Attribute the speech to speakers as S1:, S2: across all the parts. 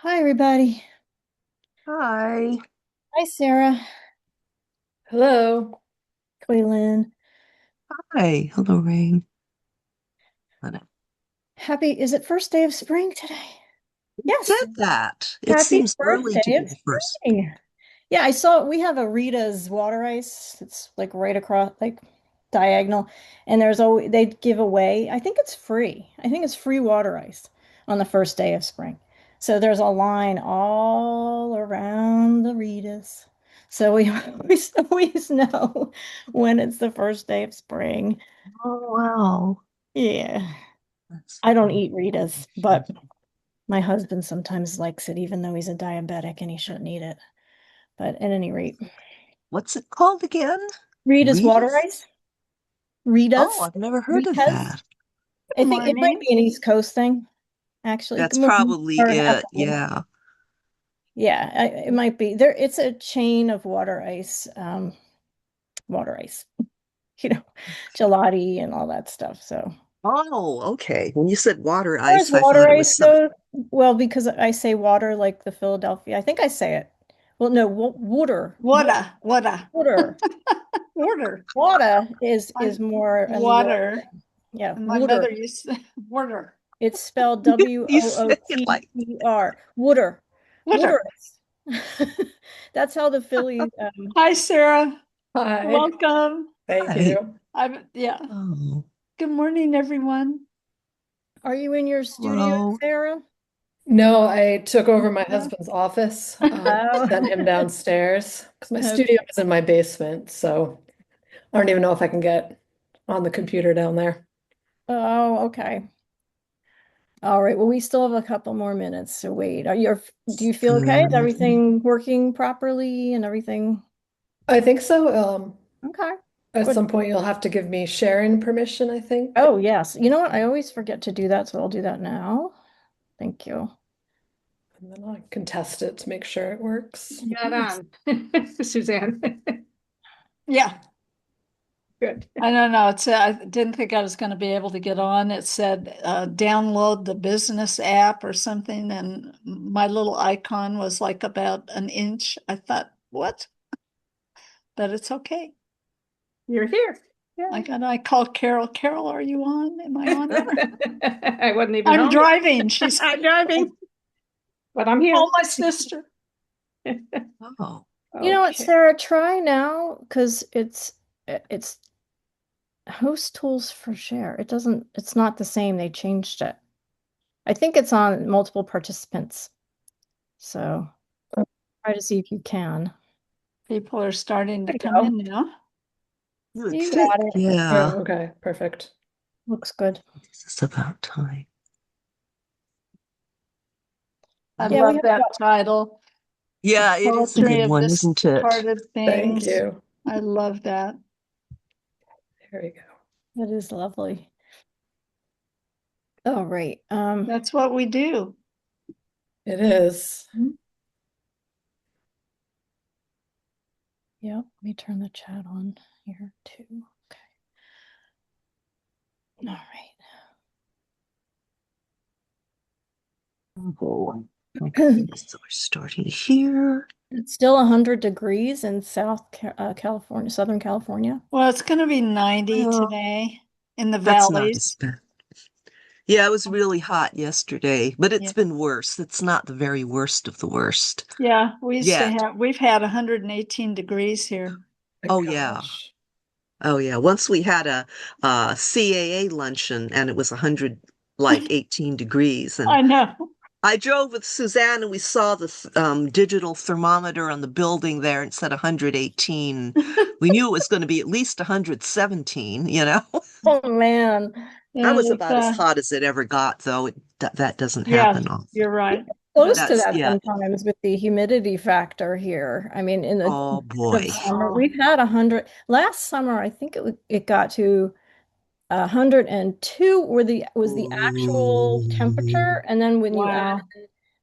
S1: Hi, everybody.
S2: Hi.
S1: Hi, Sarah.
S3: Hello.
S1: Quaylin.
S2: Hi. Hello, Ray. It
S1: Is it first day of spring today? Yes.
S2: said that. It
S1: Happy
S2: seems
S1: first
S2: early to
S1: day
S2: be
S1: of
S2: the first.
S1: spring. Yeah, I saw we have a Rita's water ice. It's like right across, like diagonal. And there's always, they give away, I think it's free. I think it's free water ice on the first day of spring. So there's a line all around the Rita's. So we always know when it's the first day of spring.
S2: Oh, wow.
S1: Yeah.
S2: That's
S1: I don't
S2: fun.
S1: eat Rita's, but my husband sometimes likes it, even though he's a diabetic and he shouldn't eat it. But at any rate,
S2: What's it called again?
S1: Rita's water
S2: Rita's?
S1: ice.
S2: Oh,
S1: Rita's.
S2: I've never heard of
S1: Rita's.
S2: that.
S1: I
S3: Good
S1: think it might
S3: morning.
S1: be an East Coast thing, actually.
S2: That's
S1: Good morning.
S2: probably
S1: Or
S2: it.
S1: afternoon.
S2: Yeah.
S1: Yeah, it might be. There, it's a chain of water ice, you know, gelati and all that stuff. So,
S2: Oh, okay. When you said water
S1: where does
S2: ice, I
S1: water
S2: thought it was
S1: ice
S2: some.
S1: go? Well, because I say water like the Philadelphia. I think I say it. Well, no, water.
S3: Water.
S1: Water.
S3: Water.
S1: Water
S3: My
S1: is more a New York
S3: water.
S1: thing. Yeah,
S3: And my
S1: water.
S3: mother used to water.
S1: It's spelled
S2: You say it like,
S1: Wooter. Water. Water.
S3: Water.
S1: That's how the Phillies.
S3: Hi, Sarah.
S4: Hi,
S3: Welcome.
S4: thank
S2: hi.
S4: you.
S3: Yeah.
S2: Oh,
S3: Good morning, everyone.
S1: Are you in your studio,
S2: hello.
S1: Sarah?
S4: No, I took over my
S1: Yeah.
S4: husband's office,
S1: Oh,
S4: sent him downstairs because my studio
S1: okay.
S4: is in my basement, so I don't even know if I can get on the computer down there.
S1: Oh, okay. All right. Well, we still have a couple more minutes to wait. Do you feel okay? Is
S2: Good.
S1: everything working properly and everything?
S4: I think so.
S1: Okay.
S4: At
S1: Good.
S4: some point, you'll have to give me sharing permission, I think,
S1: Oh, yes. You know what? I always forget to do that, so I'll do that now. Thank you.
S4: and then I can test it to make sure it works.
S3: Got on, Suzanne. Yeah,
S4: Good.
S3: I don't know. I didn't think I was going to be able to get on. It said download the business app or something, and my little icon was like about an inch. I thought, what? But it's okay.
S4: You're here. Yeah.
S3: I called Carol. Carol, are you on? Am I on there?
S4: I wasn't even
S3: I'm
S4: home yet.
S3: driving. She's
S4: I'm driving, but I'm
S3: call
S4: here.
S3: my sister.
S2: Oh,
S1: You know what,
S4: Okay.
S1: Sarah, try now because it's host tools for share. It's not the same. They changed it. I think it's on multiple participants. So try to see if you can.
S3: People are starting to
S1: There you
S3: come
S1: go.
S3: in now.
S2: you would
S1: You got
S2: think,
S1: it.
S2: yeah.
S4: Oh, okay, perfect.
S1: Looks good.
S2: This is about time.
S3: I
S1: Yeah, we
S3: love
S1: have
S3: that
S1: about
S3: title. The
S2: Yeah, it is a
S3: poetry
S2: good
S3: of
S2: one, isn't it?
S3: discarded
S4: Thank
S3: things.
S4: you.
S3: I love that.
S4: There we go.
S1: that is lovely. All right.
S3: That's what we do.
S4: It is.
S1: Yeah, let me turn the chat on here too. Okay. All
S2: Oh,
S1: right.
S2: okay, so we're starting here.
S1: It's still 100 degrees in California, Southern California.
S3: Well, it's going to be 90
S2: Well,
S3: today in the
S2: that's not as
S3: valleys.
S2: bad. Yeah, it was really hot yesterday, but
S3: Yeah.
S2: it's been worse. It's not the very worst of the worst
S3: Yeah,
S2: yet.
S3: we've had 118 degrees here.
S4: My
S2: Oh yeah.
S4: gosh.
S2: Oh yeah. Once we had a CAA luncheon and it was 100 like 18 degrees and
S3: I know.
S2: I drove with Suzanne and we saw the digital thermometer on the building there and it said 118. We knew it was going to be at least 117, you know.
S1: Oh man.
S2: That
S3: Yeah,
S2: was about as hot as it ever got, though. That doesn't
S3: yeah,
S2: happen often.
S3: you're right.
S1: Close
S3: That's
S1: to
S2: That's
S1: that
S2: yeah.
S1: sometimes with the humidity factor here. I mean, in the
S2: Oh
S1: dead of
S2: boy.
S1: summer,
S3: oh,
S1: we've had 100. Last summer, I think it got to 102 was the actual temperature,
S2: Ooh.
S1: and then when you
S3: wow.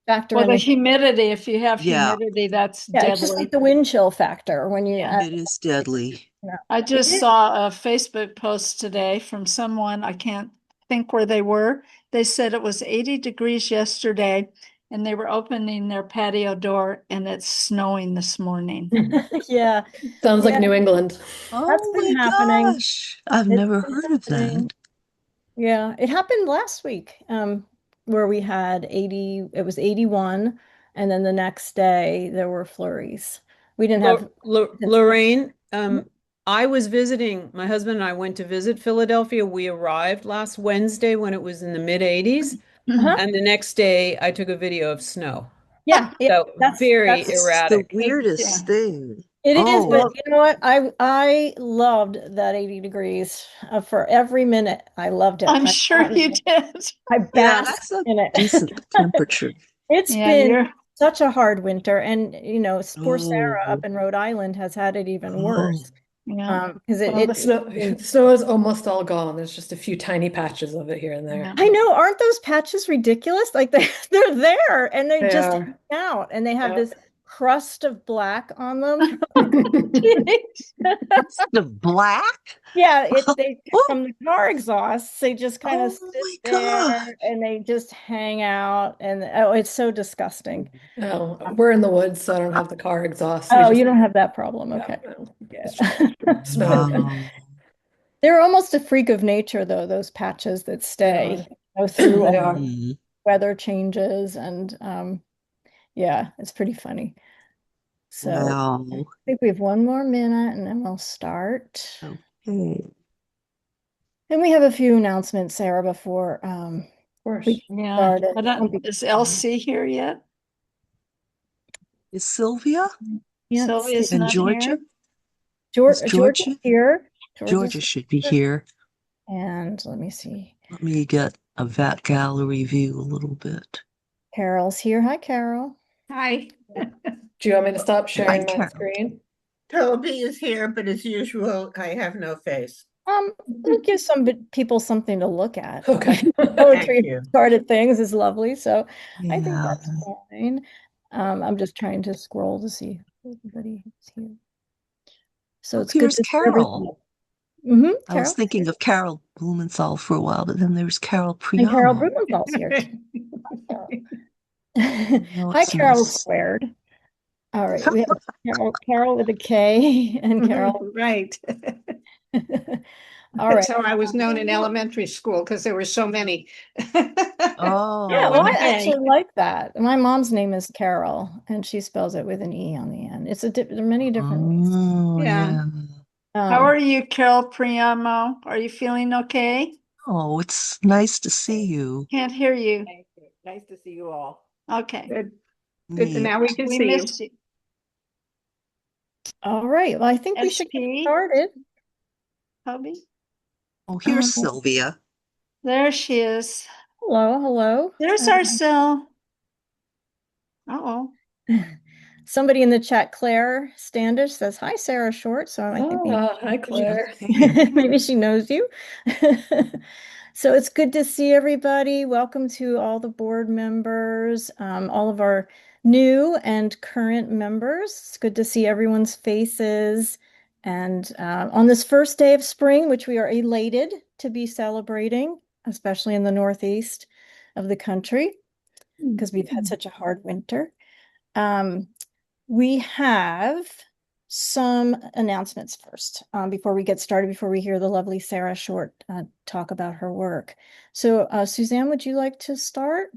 S1: factor
S3: Well,
S1: in
S3: the
S1: the
S3: humidity, if you have
S2: Yeah,
S3: humidity, that's
S1: yeah, it's just like
S3: deadly.
S1: the wind chill factor when you
S3: Yeah.
S1: add.
S2: it is deadly.
S1: Yeah,
S3: I
S1: it
S3: just
S1: is.
S3: saw a Facebook post today from someone, I can't think where they were. They said it was 80 degrees yesterday and they were opening their patio door and it's snowing this morning.
S1: Yeah,
S4: Sounds like
S1: yeah,
S4: New England.
S1: that's
S2: Oh
S1: been
S2: my
S1: happening.
S2: gosh. I've
S1: It's
S2: never
S1: been
S2: heard of
S1: happening.
S2: that.
S1: Yeah, it happened last week, where we had 80, it was 81, and then the next day there were flurries. We didn't have
S5: Lorraine, I was visiting, my husband and I went to visit Philadelphia. We arrived last Wednesday when it was in the mid 80s.
S1: uh-huh.
S5: And the next day I took a video of snow.
S1: Yeah, yeah,
S5: So very
S1: that's
S2: It's the
S5: erratic.
S3: Yeah.
S2: weirdest thing.
S1: it is,
S2: Oh,
S1: but
S3: Well,
S1: you know what? I loved that 80 degrees for every minute. I loved it.
S3: I'm sure you did.
S1: I
S2: yeah,
S1: basked
S2: that's a
S1: in it.
S2: decent temperature.
S1: It's
S3: Yeah,
S1: been
S3: you're,
S1: such a hard winter, and poor Sarah
S2: Oh,
S1: up in Rhode Island has had it even
S2: oh,
S1: worse.
S3: yeah,
S1: Because
S4: Well,
S1: it's
S4: the snow is almost all gone. There's just a few tiny patches of it here and there.
S3: yeah.
S1: I know, aren't those patches ridiculous? Like they're there and they
S4: They
S1: just
S4: are.
S1: hang out and they have
S4: Yeah.
S1: this crust of black on them from
S2: it's the black.
S1: yeah, they
S2: Oh,
S1: from the car exhausts, they just kind of
S2: oh
S1: sit
S2: my God.
S1: there and they just hang out and oh, it's so disgusting.
S4: No, we're in the woods, so I don't have the car exhaust. We
S1: Oh, you
S4: just,
S1: don't have that problem.
S4: yeah,
S1: Okay.
S4: no, it's just
S1: Yeah.
S4: snow.
S2: Wow.
S1: They're almost a freak of nature, though, those patches that
S4: They
S1: stay,
S4: are.
S1: through
S4: They
S1: all
S4: are.
S1: the
S2: Mm,
S1: weather changes. And yeah, it's pretty funny. So I
S2: wow.
S1: think we have one more minute and then we'll start.
S2: Okay.
S1: And we have a few announcements, Sarah, before
S4: Of course.
S1: we get
S3: Yeah.
S1: started.
S3: I don't,
S1: Won't be
S3: is
S1: long.
S3: LC here yet?
S2: Is Sylvia
S1: Can't see.
S3: Sylvia's
S2: and
S3: not
S2: Georgia?
S3: here.
S2: Is
S1: Georgia's
S2: Georgia?
S1: here. Georgia's
S2: Georgia should be
S1: here.
S2: here.
S1: And let me see.
S2: Let me get a vat gallery view a little bit.
S1: Carol's here. Hi, Carol.
S6: Hi,
S4: Do you want me to stop
S2: Hi,
S4: sharing my
S2: Carol.
S4: screen?
S6: Toby is here, but as usual, I have no face.
S1: It'll give some people something to look at.
S4: Okay.
S1: Poetry
S6: you.
S1: started things is lovely, so I think
S2: Yeah.
S1: that's fine. I'm just trying to scroll to see if everybody is here. So
S2: Oh,
S1: it's good
S2: here's
S1: to see everybody.
S2: Carol. I was
S1: Carol.
S2: thinking of Carol Blumenthal for a while, but then there's Carol
S1: And Carol
S2: Priamo.
S1: Blumenthal's here too.
S2: No,
S1: Hi,
S2: it's
S1: Carol
S2: nice.
S1: squared. All right, we have Carol with a K and Carol.
S6: Right.
S1: All right.
S6: That's how I was known in elementary school because there were so many.
S1: Yeah, well,
S2: Oh,
S1: I
S6: Okay.
S1: actually like that. My mom's name is Carol, and she spells it with an E on the end. There are many different ways.
S2: oh,
S6: Yeah.
S2: yeah.
S3: How
S1: Um,
S3: are you, Carol Priamo? Are you feeling okay?
S2: Oh, it's nice to see you.
S3: Can't hear you.
S6: Thank you. Nice to see you all.
S3: Okay.
S6: Good. Good.
S2: Neat.
S6: Now we can
S3: We
S6: see you.
S3: missed you.
S1: all right. Well, I think we should get
S3: SP,
S1: started.
S3: Toby?
S2: Oh, here's
S1: Um,
S2: Sylvia.
S3: There she is.
S1: hello, hello.
S3: There's our cell. Uh-oh.
S1: Somebody in the chat, Claire Standish, says, "Hi, Sarah Short." So I think
S4: Hi, Claire.
S1: maybe she knows you. So it's good to see everybody. Welcome to all the board members, all of our new and current members. It's good to see everyone's faces. And on this first day of spring, which we are elated to be celebrating, especially in the Northeast of the country, because we've had such a hard winter. We have some announcements first before we get started, before we hear the lovely Sarah Short talk about her work. So Suzanne, would you like to start?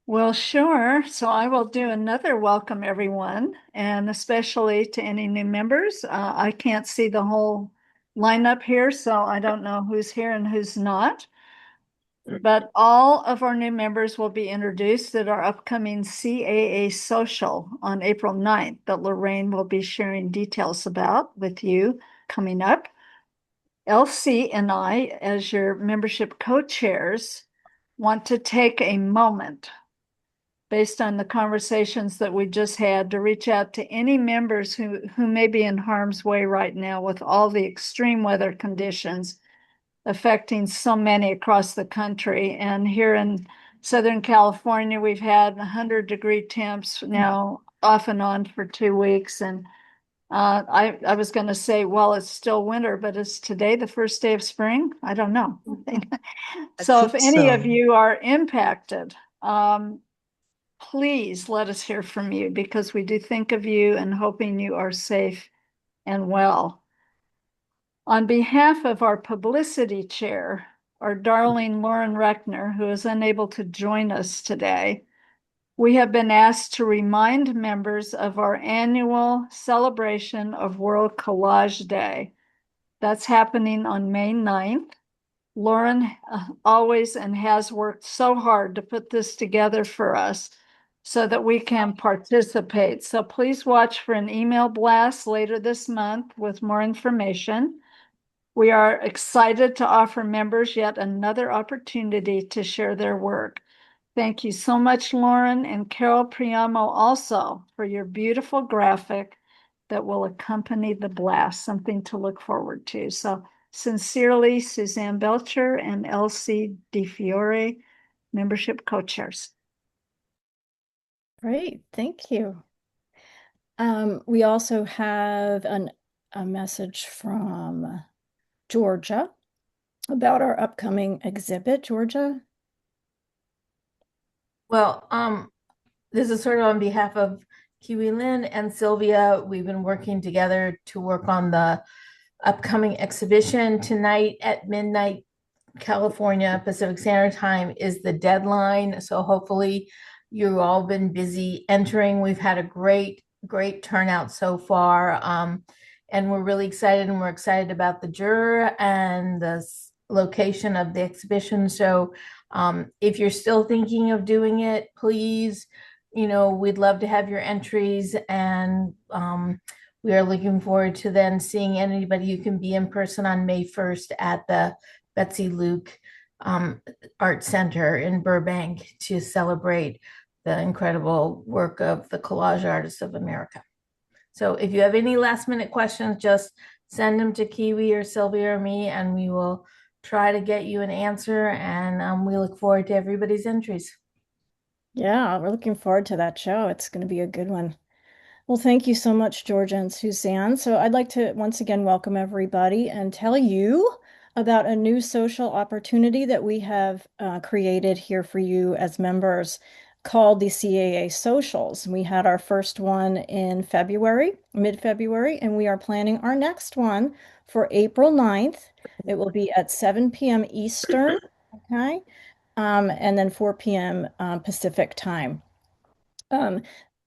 S3: Well, sure. So I will do another welcome, everyone, and especially to any new members. I can't see the whole lineup here, so I don't know who's here and who's not. But all of our new members will be introduced at our upcoming CAA social on April 9th that Lorraine will be sharing details about with you coming up. Elsie and I, as your membership co-chairs, want to take a moment based on the conversations that we just had to reach out to any members who may be in harm's way right now with all the extreme weather conditions affecting so many across the country. And here in Southern California, we've had 100-degree temps now off and on for 2 weeks. And I was going to say, well, it's still winter, but is today the first day of spring? I don't know.
S2: I
S3: So if
S2: think
S3: any of
S2: so.
S3: you are impacted, please let us hear from you because we do think of you and hoping you are safe and well. On behalf of our publicity chair, our darling Lauren Reckner, who is unable to join us today, we have been asked to remind members of our annual celebration of World Collage Day. That's happening on May 9th. Lauren always and has worked so hard to put this together for us so that we can participate. So please watch for an email blast later this month with more information. We are excited to offer members yet another opportunity to share their work. Thank you so much, Lauren and Carol Priamo, also for your beautiful graphic that will accompany the blast, something to look forward to. So sincerely, Suzanne Belcher and Elsie DiFiore, membership co-chairs.
S1: Great, thank you. We also have a message from Georgia about our upcoming exhibit. Georgia?
S7: Well, this is sort of on behalf of Kiwi Lynn and Sylvia. We've been working together to work on the upcoming exhibition. Tonight at midnight, California Pacific Standard Time is the deadline. So hopefully you've all been busy entering. We've had a great turnout so far. And we're really excited, and we're excited about the juror and the location of the exhibition. So if you're still thinking of doing it, please, we'd love to have your entries, and we are looking forward to then seeing anybody who can be in person on May 1st at the Betsy Luke Art Center in Burbank to celebrate the incredible work of the collage artists of America. So if you have any last minute questions, just send them to Kiwi or Sylvia or me, and we will try to get you an answer. And we look forward to everybody's entries.
S1: Yeah, we're looking forward to that show. It's going to be a good one. Well, thank you so much, Georgia and Suzanne. So I'd like to once again welcome everybody and tell you about a new social opportunity that we have created here for you as members called the CAA Socials. We had our first one in February, mid-February, and we are planning our next one for April 9th. It will be at 7 p.m. Eastern, okay? And then 4 p.m. Pacific time.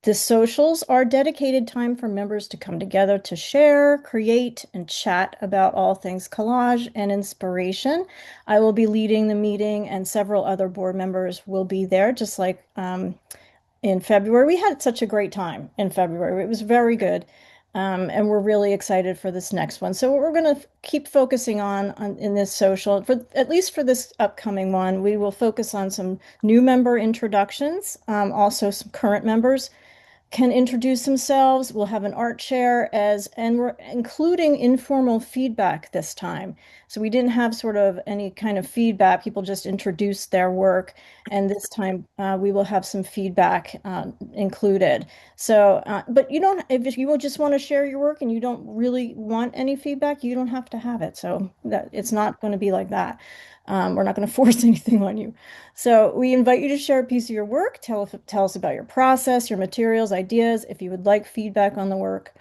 S1: The socials are dedicated time for members to come together to share, create, and chat about all things collage and inspiration. I will be leading the meeting, and several other board members will be there, just like in February. We had such a great time in February. It was very good. And we're really excited for this next one. So what we're going to keep focusing on in this social, for at least for this upcoming one, we will focus on some new member introductions, also some current members can introduce themselves. We'll have an art share and we're including informal feedback this time. So we didn't have sort of any kind of feedback. People just introduced their work. And this time we will have some feedback included. So, but you don't, if you just want to share your work and you don't really want any feedback, you don't have to have it. So that it's not going to be like that. We're not going to force anything on you. So we invite you to share a piece of your work. Tell us about your process, your materials, ideas. If you would like feedback on the work,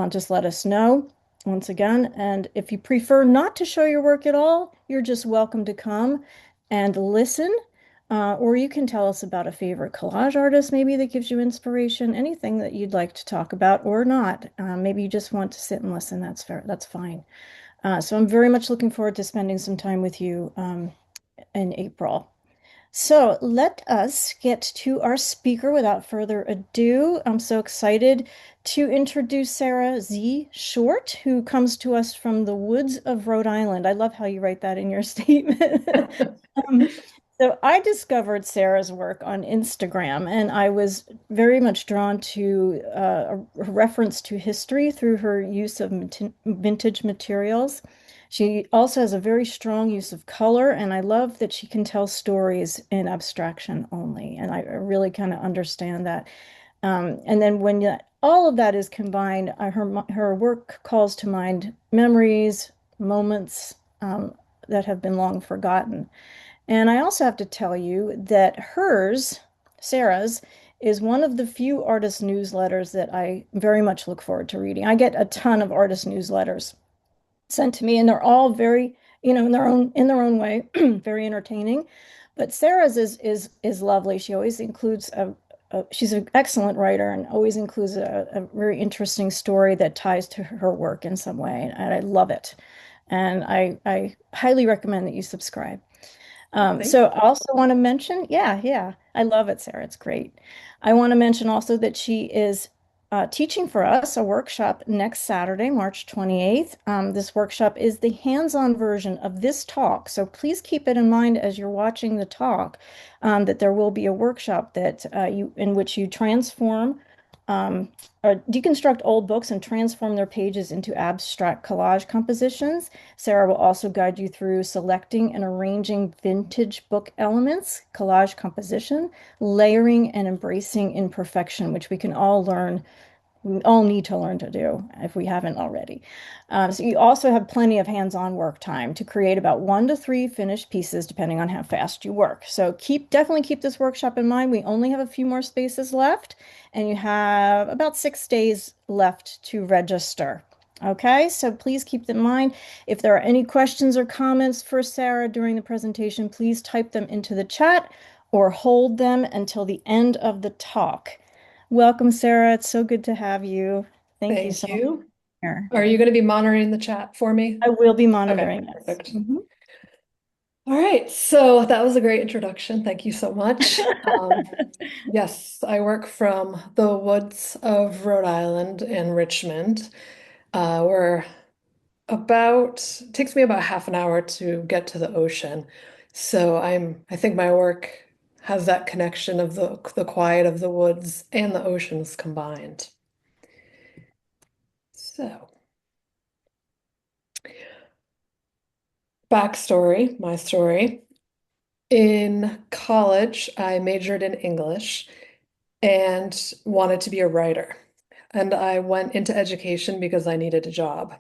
S1: just let us know once again. And if you prefer not to show your work at all, you're just welcome to come and listen. Or you can tell us about a favorite collage artist, maybe that gives you inspiration, anything that you'd like to talk about or not. Maybe you just want to sit and listen. That's fair. That's fine. So I'm very much looking forward to spending some time with you in April. So let us get to our speaker without further ado. I'm so excited to introduce Sarah Z. Short, who comes to us from the woods of Rhode Island. I love how you write that in your statement. So I discovered Sarah's work on Instagram, and I was very much drawn to a reference to history through her use of vintage materials. She also has a very strong use of color, and I love that she can tell stories in abstraction only. And I really kind of understand that. And then when all of that is combined, her work calls to mind memories, moments that have been long forgotten. And I also have to tell you that hers, Sarah's, is one of the few artist newsletters that I very much look forward to reading. I get a ton of artist newsletters sent to me, and they're all very, in their own way, very entertaining. But Sarah's is lovely. She always includes she's an excellent writer and always includes a very interesting story that ties to her work in some way, and I love it. And I highly recommend that you subscribe.
S4: Thank
S1: So I also want to mention, yeah, I love it, Sarah. It's great. I want to mention also that she is teaching for us a workshop next Saturday, March 28th. This workshop is the hands-on version of this talk. So please keep it in mind as you're watching the talk, that there will be a workshop that in which you transform or deconstruct old books and transform their pages into abstract collage compositions. Sarah will also guide you through selecting and arranging vintage book elements, collage composition, layering, and embracing imperfection, which we all need to learn to do if we haven't already. So you also have plenty of hands-on work time to create about 1 to 3 finished pieces, depending on how fast you work. So definitely keep this workshop in mind. We only have a few more spaces left, and you have about 6 days left to register. Okay, so please keep that in mind. If there are any questions or comments for Sarah during the presentation, please type them into the chat or hold them until the end of the talk. Welcome, Sarah. It's so good to have you. Thank you
S4: thank
S1: so much
S4: you.
S1: for being here.
S4: Are you going to be monitoring the chat for me?
S1: I will be
S4: Okay,
S1: monitoring this.
S4: perfect. All right, so that was a great introduction. Thank you so much. Yes, I work from the woods of Rhode Island in Richmond. We're it takes me about half an hour to get to the ocean. So I think my work has that connection of the quiet of the woods and the oceans combined. So, backstory, my story. In college, I majored in English and wanted to be a writer. And I went into education because I needed a job.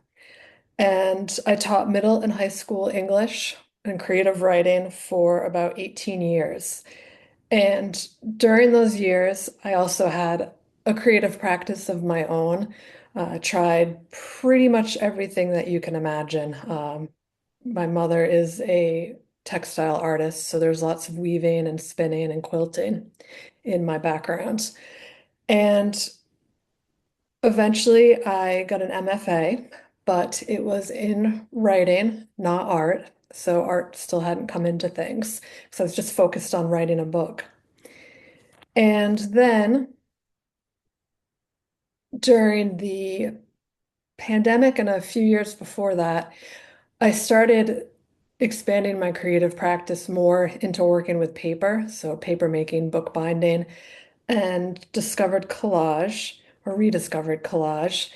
S4: And I taught middle and high school English and creative writing for about 18 years. And during those years, I also had a creative practice of my own. Tried pretty much everything that you can imagine. My mother is a textile artist, so there's lots of weaving and spinning and quilting in my background. And eventually I got an MFA, but it was in writing, not art. So art still hadn't come into things. So I was just focused on writing a book. And then during the pandemic and a few years before that, I started expanding my creative practice more into working with paper, so paper making, book binding, and discovered collage or rediscovered collage.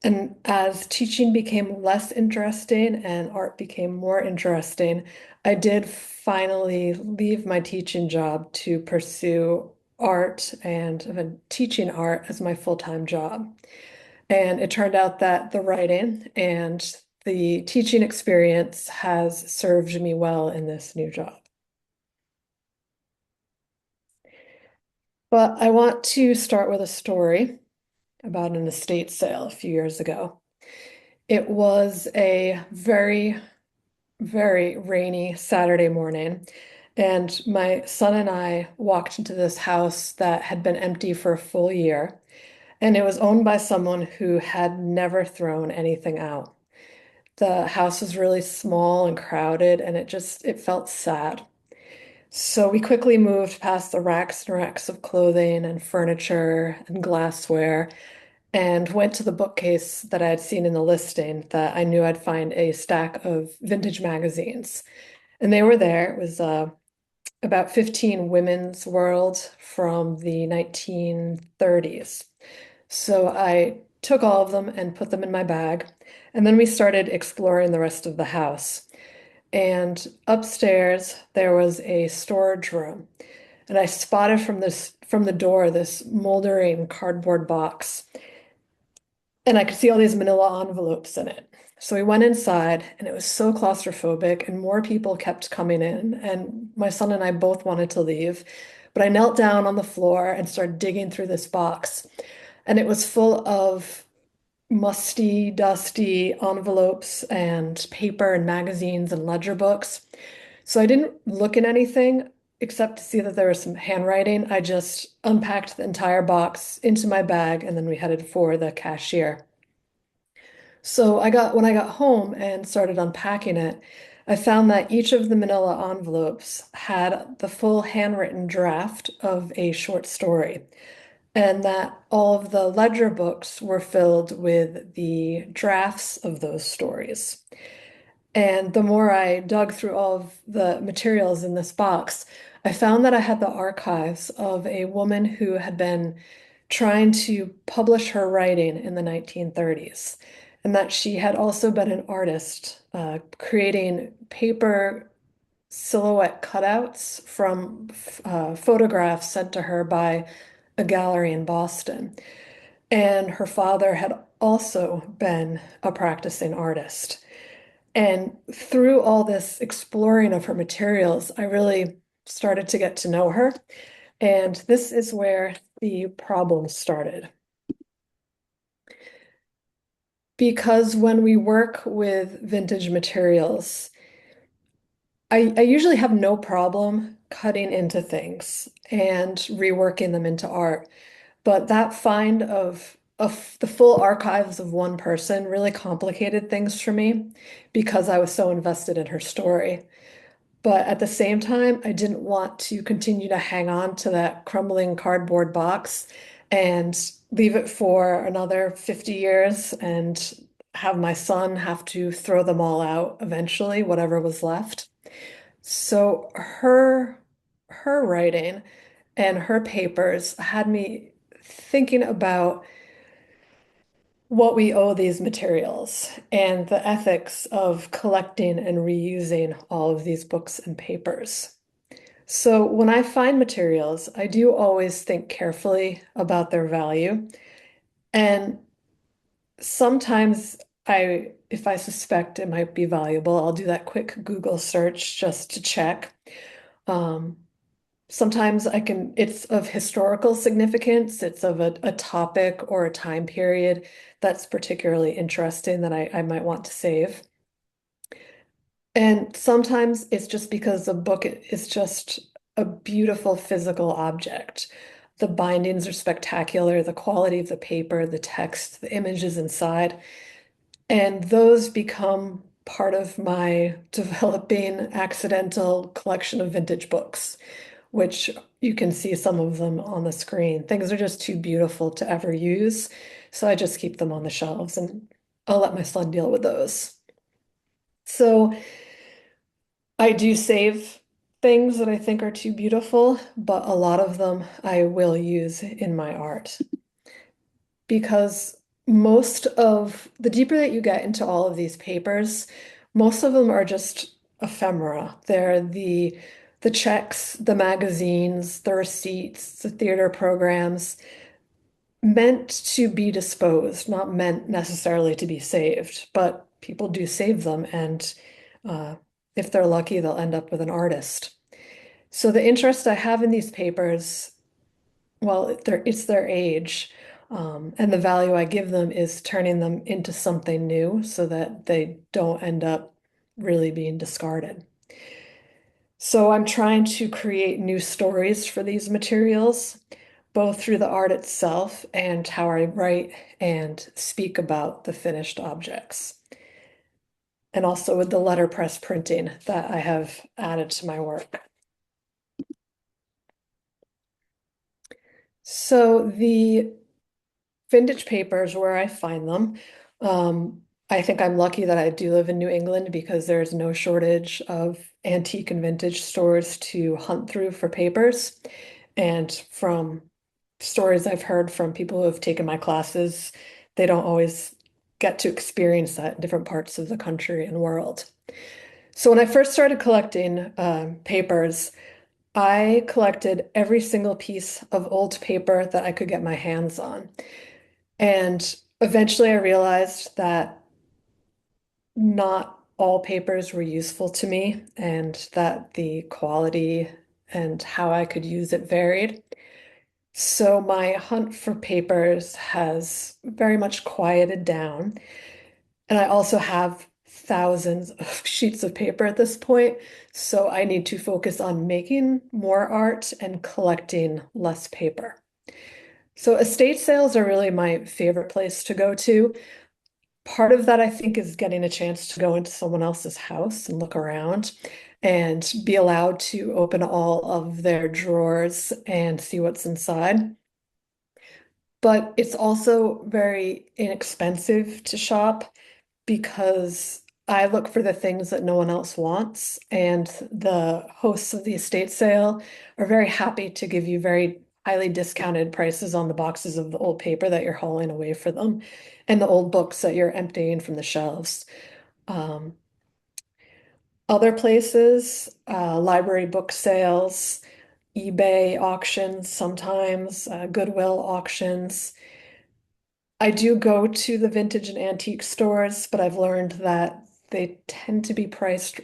S4: And as teaching became less interesting and art became more interesting, I did finally leave my teaching job to pursue art and teaching art as my full-time job. And it turned out that the writing and the teaching experience has served me well in this new job. But I want to start with a story about an estate sale a few years ago. It was a very, very rainy Saturday morning, and my son and I walked into this house that had been empty for a full year, and it was owned by someone who had never thrown anything out. The house was really small and crowded, and it felt sad. So we quickly moved past the racks and racks of clothing and furniture and glassware and went to the bookcase that I had seen in the listing that I knew I'd find a stack of vintage magazines. And they were there. It was about 15 Women's World from the 1930s. So I took all of them and put them in my bag. And then we started exploring the rest of the house. And upstairs, there was a storage room. And I spotted from the door this moldering cardboard box. And I could see all these manila envelopes in it. So we went inside, and it was so claustrophobic, and more people kept coming in. And my son and I both wanted to leave, But I knelt down on the floor and started digging through this box, and it was full of musty, dusty envelopes and paper and magazines and ledger books. So I didn't look at anything except to see that there was some handwriting. I just unpacked the entire box into my bag and then we headed for the cashier. So when I got home and started unpacking it, I found that each of the manila envelopes had the full handwritten draft of a short story, and that all of the ledger books were filled with the drafts of those stories. And the more I dug through all of the materials in this box, I found that I had the archives of a woman who had been trying to publish her writing in the 1930s, and that she had also been an artist, creating paper silhouette cutouts from photographs sent to her by a gallery in Boston. And her father had also been a practicing artist. And through all this exploring of her materials, I really started to get to know her. And this is where the problem started. Because when we work with vintage materials, I usually have no problem cutting into things and reworking them into art. But that find of the full archives of one person really complicated things for me because I was so invested in her story. But at the same time, I didn't want to continue to hang on to that crumbling cardboard box and leave it for another 50 years and have my son have to throw them all out eventually, whatever was left. So her writing and her papers had me thinking about what we owe these materials and the ethics of collecting and reusing all of these books and papers. So when I find materials, I do always think carefully about their value. And sometimes if I suspect it might be valuable, I'll do that quick Google search just to check. Um, Sometimes it's of historical significance, it's of a topic or a time period that's particularly interesting that I might want to save. And sometimes it's just because the book is just a beautiful physical object. The bindings are spectacular, the quality of the paper, the text, the images inside, and those become part of my developing accidental collection of vintage books, which you can see some of them on the screen. Things are just too beautiful to ever use, so I just keep them on the shelves and I'll let my son deal with those. So I do save things that I think are too beautiful, but a lot of them I will use in my art because most of the deeper that you get into all of these papers, most of them are just ephemera. They're the checks, the magazines, the receipts, the theater programs, meant to be disposed, not meant necessarily to be saved, but people do save them, and uh, if they're lucky, they'll end up with an artist. So the interest I have in these papers, well, it's their age, and the value I give them is turning them into something new so that they don't end up really being discarded. So I'm trying to create new stories for these materials, both through the art itself and how I write and speak about the finished objects, and also with the letterpress printing that I have added to my work. So the vintage papers where I find them, I think I'm lucky that I do live in New England because there's no shortage of antique and vintage stores to hunt through for papers. And from stories I've heard from people who have taken my classes, they don't always get to experience that in different parts of the country and world. So when I first started collecting papers, I collected every single piece of old paper that I could get my hands on. And eventually I realized that not all papers were useful to me and that the quality and how I could use it varied. So my hunt for papers has very much quieted down. And I also have thousands of sheets of paper at this point. So I need to focus on making more art and collecting less paper. So estate sales are really my favorite place to go to. Part of that, I think, is getting a chance to go into someone else's house and look around and be allowed to open all of their drawers and see what's inside. But it's also very inexpensive to shop because I look for the things that no one else wants, and the hosts of the estate sale are very happy to give you very highly discounted prices on the boxes of the old paper that you're hauling away for them and the old books that you're emptying from the shelves. Um, Other places, library book sales, eBay auctions, sometimes Goodwill auctions. I do go to the vintage and antique stores, but I've learned that they tend to be priced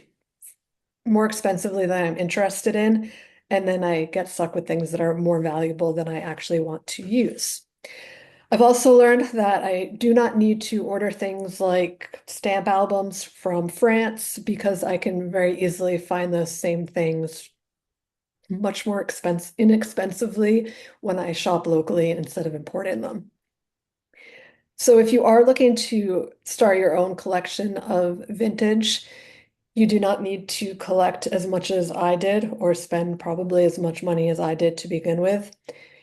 S4: more expensively than I'm interested in. And then I get stuck with things that are more valuable than I actually want to use. I've also learned that I do not need to order things like stamp albums from France because I can very easily find those same things much more inexpensively when I shop locally instead of importing them. So if you are looking to start your own collection of vintage, you do not need to collect as much as I did or spend probably as much money as I did to begin with.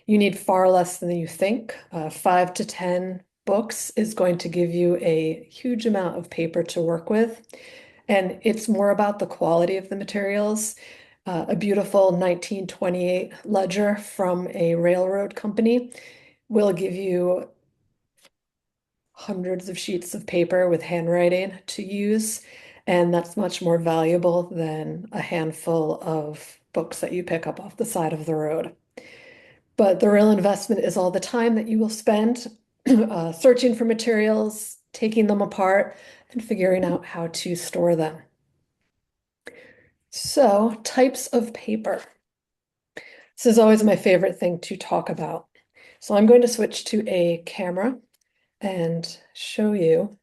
S4: You need far less than you think. 5 to 10 books is going to give you a huge amount of paper to work with. And it's more about the quality of the materials. A beautiful 1928 ledger from a railroad company will give you hundreds of sheets of paper with handwriting to use, and that's much more valuable than a handful of books that you pick up off the side of the road. But the real investment is all the time that you will spend searching for materials, taking them apart, and figuring out how to store them. So, types of paper. This is always my favorite thing to talk about. So I'm going to switch to a camera and show you.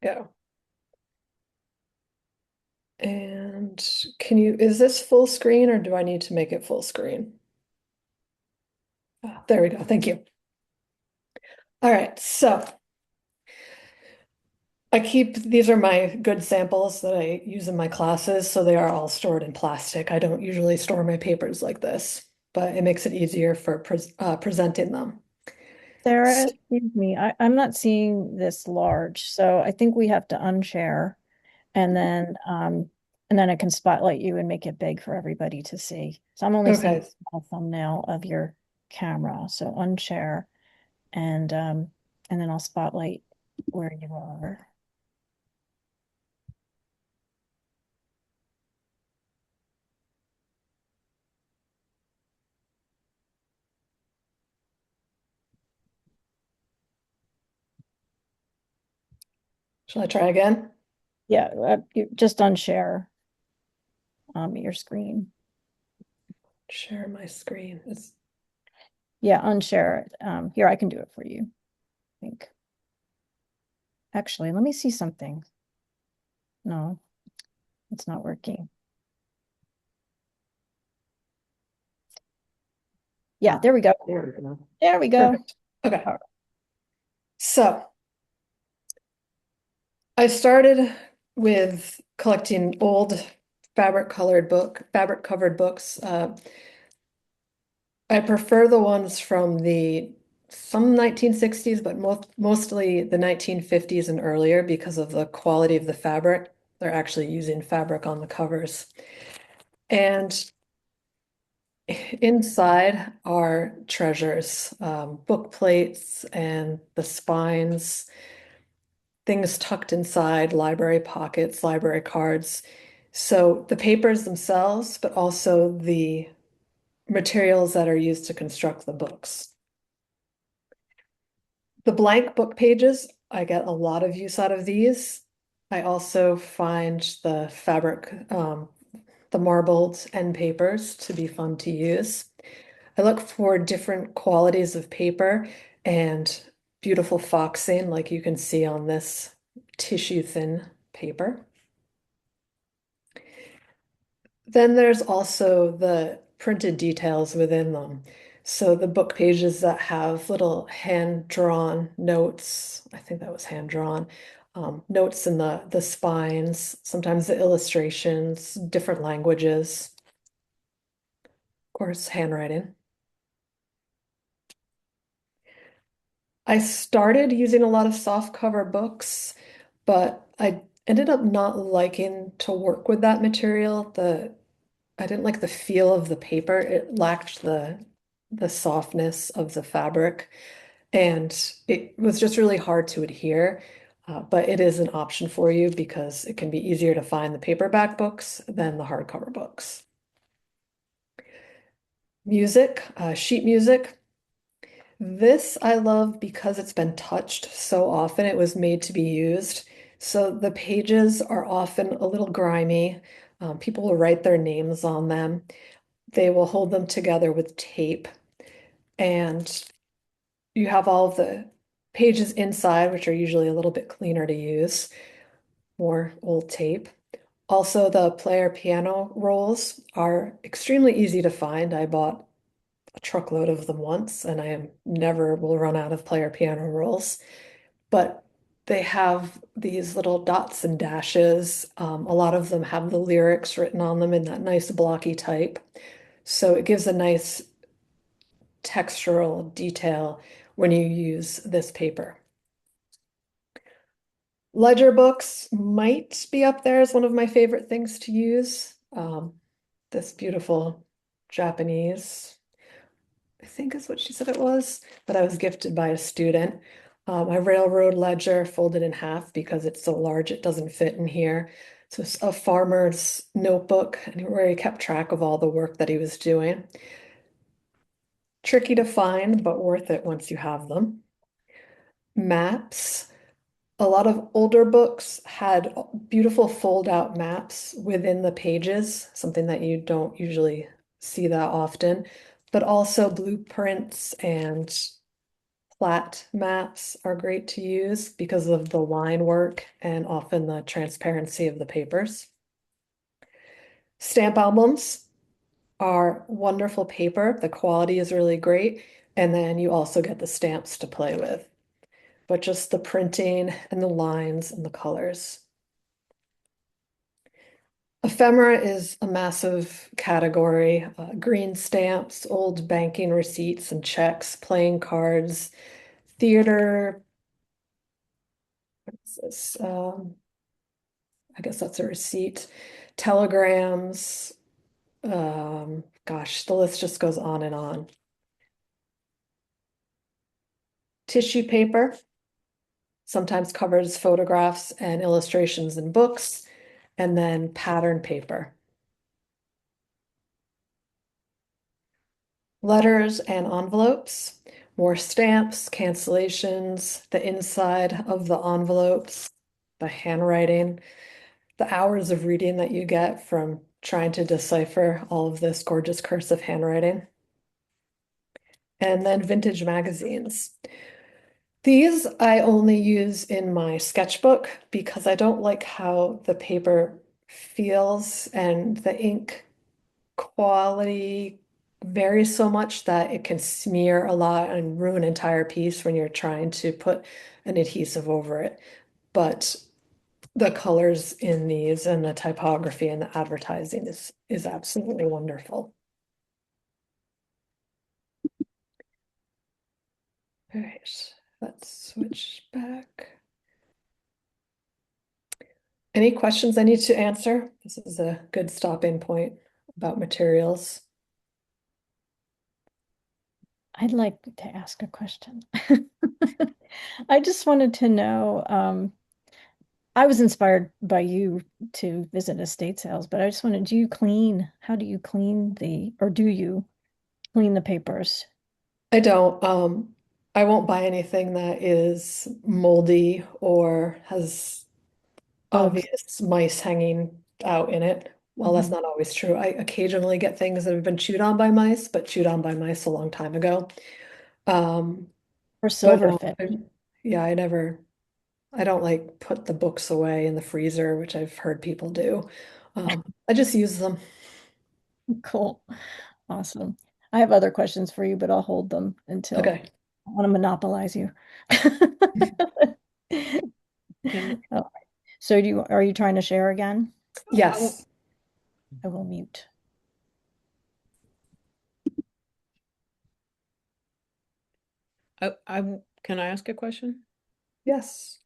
S4: Go. And is this full screen or do I need to make it full screen? Ah, there we go. Thank you. All right, so these are my good samples that I use in my classes, so they are all stored in plastic. I don't usually store my papers like this, but it makes it easier for presenting them.
S1: Sarah,
S4: So,
S1: excuse me, I'm not seeing this large, so I think we have to unshare and then I can spotlight you and make it big for everybody to see. So I'm only seeing
S4: okay,
S1: a small thumbnail of your camera. So unshare and then I'll spotlight where you are.
S4: shall I try again?
S1: Yeah, you just unshare your screen.
S4: Share my screen.
S1: Yeah, unshare it. Here, I can do it for you, I think. Actually, let me see something. No, it's not working. Yeah, there we go. There we go.
S4: Perfect. Okay.
S1: All right.
S4: So I started with collecting old fabric covered books. I prefer the ones from some 1960s, but mostly the 1950s and earlier because of the quality of the fabric. They're actually using fabric on the covers. And inside are treasures, book plates and the spines, things tucked inside, library pockets, library cards. So the papers themselves, but also the materials that are used to construct the books. The blank book pages, I get a lot of use out of these. I also find the fabric, the marbled end papers to be fun to use. I look for different qualities of paper and beautiful foxing, like you can see on this tissue thin paper. Then there's also the printed details within them. So the book pages that have little hand-drawn notes, I think that was hand-drawn, notes in the spines, sometimes the illustrations, different languages, of course, handwriting. I started using a lot of soft cover books, but I ended up not liking to work with that material. I didn't like the feel of the paper. It lacked the softness of the fabric, and it was just really hard to adhere. But it is an option for you because it can be easier to find the paperback books than the hardcover books. Music, sheet music. This I love because it's been touched so often. It was made to be used. So the pages are often a little grimy. People will write their names on them. They will hold them together with tape. And you have all of the pages inside, which are usually a little bit cleaner to use, more old tape. Also, the player piano rolls are extremely easy to find. I bought a truckload of them once, and I am never will run out of player piano rolls. But they have these little dots and dashes. A lot of them have the lyrics written on them in that nice blocky type. So it gives a nice textural detail when you use this paper. Ledger books might be up there as one of my favorite things to use. This beautiful Japanese, I think is what she said it was, that I was gifted by a student. My railroad ledger folded in half because it's so large it doesn't fit in here. So it's a farmer's notebook where he kept track of all the work that he was doing. Tricky to find, but worth it once you have them. Maps. A lot of older books had beautiful fold-out maps within the pages, something that you don't usually see that often, but also blueprints and plat maps are great to use because of the line work and often the transparency of the papers. Stamp albums are wonderful paper. The quality is really great. And then you also get the stamps to play with. But just the printing and the lines and the colors. Ephemera is a massive category. Green stamps, old banking receipts and checks, playing cards, theater. What is this? I guess that's a receipt. Telegrams. Gosh, the list just goes on and on. Tissue paper sometimes covers photographs and illustrations in books, and then pattern paper. Letters and envelopes, more stamps, cancellations, the inside of the envelopes, the handwriting, the hours of reading that you get from trying to decipher all of this gorgeous cursive handwriting. And then vintage magazines. These I only use in my sketchbook because I don't like how the paper feels and the ink quality varies so much that it can smear a lot and ruin an entire piece when you're trying to put an adhesive over it. But the colors in these and the typography and the advertising is absolutely wonderful. All right, let's switch back. Any questions I need to answer? This is a good stopping point about materials.
S1: I'd like to ask a question. I just wanted to know, I was inspired by you to visit estate sales, but I just wanted, how do you clean or do you clean the papers?
S4: I don't, I won't buy anything that is moldy or has
S1: Bugs.
S4: obvious mice hanging out in it. Well, that's
S1: Mhm.
S4: not always true. I occasionally get things that have been chewed on by mice, but chewed on by mice a long time ago. Um,
S1: Or
S4: but no,
S1: silverfish.
S4: yeah, I don't like put the books away in the freezer, which I've heard people do. I just use them.
S1: Cool. Awesome. I have other questions for you, but I'll hold them until
S4: Okay.
S1: I want to monopolize you.
S5: Can
S1: Oh, so are you trying to share again?
S5: I w-
S4: Yes.
S1: I will mute.
S5: can I ask a question?
S4: Yes.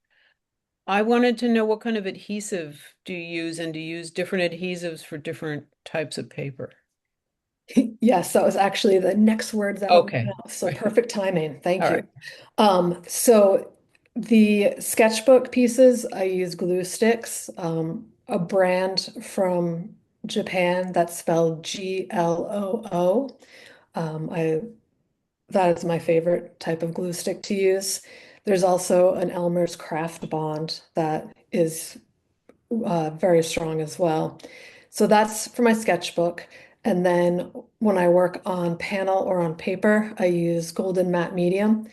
S5: I wanted to know what kind of adhesive do you use, and do you use different adhesives for different types of paper?
S4: Yes, that was actually the next words out of my
S5: Okay.
S4: mouth. So perfect timing. Thank
S5: All
S4: you.
S5: right.
S4: So the sketchbook pieces, I use glue sticks, a brand from Japan that's spelled GLOO. I That is my favorite type of glue stick to use. There's also an Elmer's Craft Bond that is very strong as well. So that's for my sketchbook. And then when I work on panel or on paper, I use golden matte medium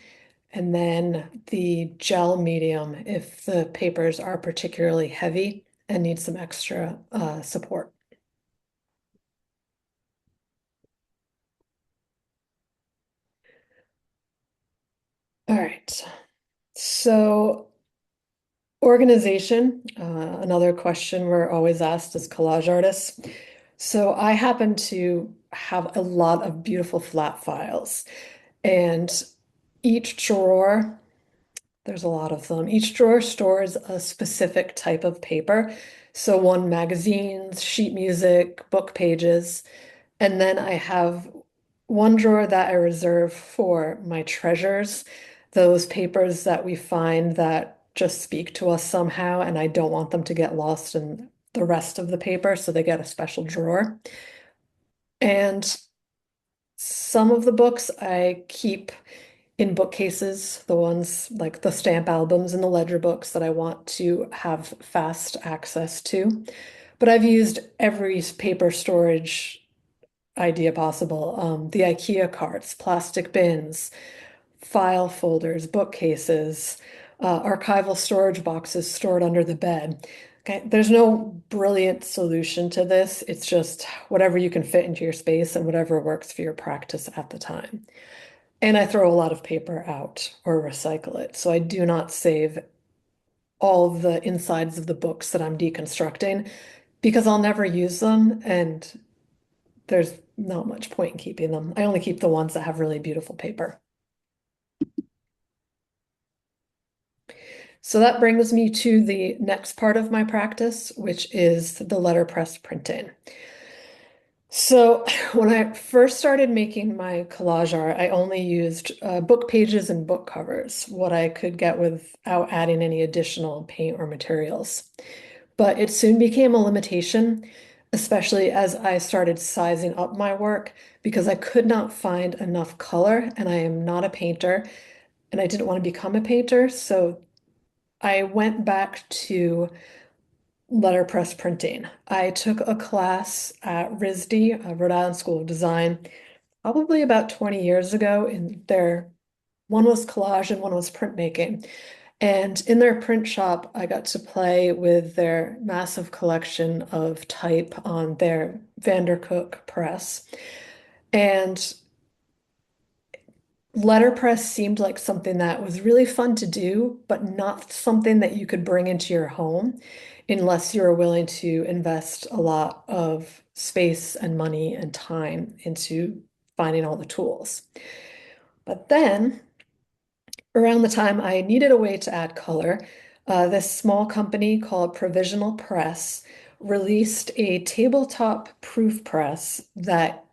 S4: and then the gel medium if the papers are particularly heavy and need some extra support. All right. So organization, another question we're always asked as collage artists. So I happen to have a lot of beautiful flat files, and each drawer, there's a lot of them. Each drawer stores a specific type of paper. So one magazines, sheet music, book pages, and then I have one drawer that I reserve for my treasures, those papers that we find that just speak to us somehow, and I don't want them to get lost in the rest of the paper, so they get a special drawer. And some of the books I keep in bookcases, the ones like the stamp albums and the ledger books that I want to have fast access to. But I've used every paper storage idea possible. The IKEA carts, plastic bins, file folders, bookcases, archival storage boxes stored under the bed. Okay, there's no brilliant solution to this. It's just whatever you can fit into your space and whatever works for your practice at the time. And I throw a lot of paper out or recycle it. So I do not save all of the insides of the books that I'm deconstructing because I'll never use them and there's not much point in keeping them. I only keep the ones that have really beautiful paper. So that brings me to the next part of my practice, which is the letterpress printing. So when I first started making my collage art, I only used book pages and book covers, what I could get without adding any additional paint or materials. But it soon became a limitation, especially as I started sizing up my work because I could not find enough color, and I am not a painter, and I didn't want to become a painter. So I went back to letterpress printing. I took a class at RISD, Rhode Island School of Design, probably about 20 years ago. In their one was collage and one was printmaking. And in their print shop, I got to play with their massive collection of type on their Vandercook press. And letterpress seemed like something that was really fun to do, but not something that you could bring into your home unless you were willing to invest a lot of space and money and time into finding all the tools. But then, around the time I needed a way to add color, this small company called Provisional Press released a tabletop proof press that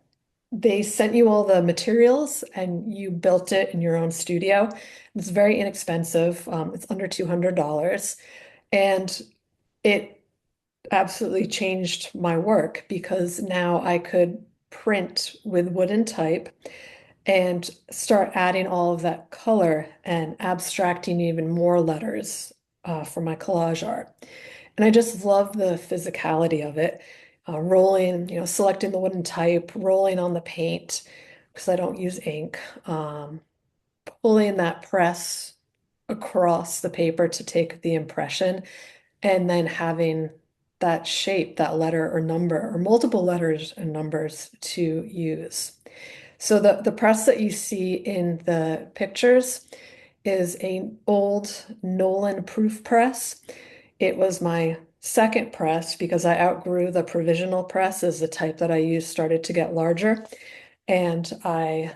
S4: they sent you all the materials and you built it in your own studio. It's very inexpensive. It's under $200. And it absolutely changed my work because now I could print with wooden type and start adding all of that color and abstracting even more letters for my collage art. And I just love the physicality of it. Rolling, selecting the wooden type, rolling on the paint because I don't use ink, pulling that press across the paper to take the impression, and then having that shape, that letter or number, or multiple letters and numbers to use. So the press that you see in the pictures is an old Nolan proof press. It was my second press because I outgrew the provisional press as the type that I used started to get larger. And I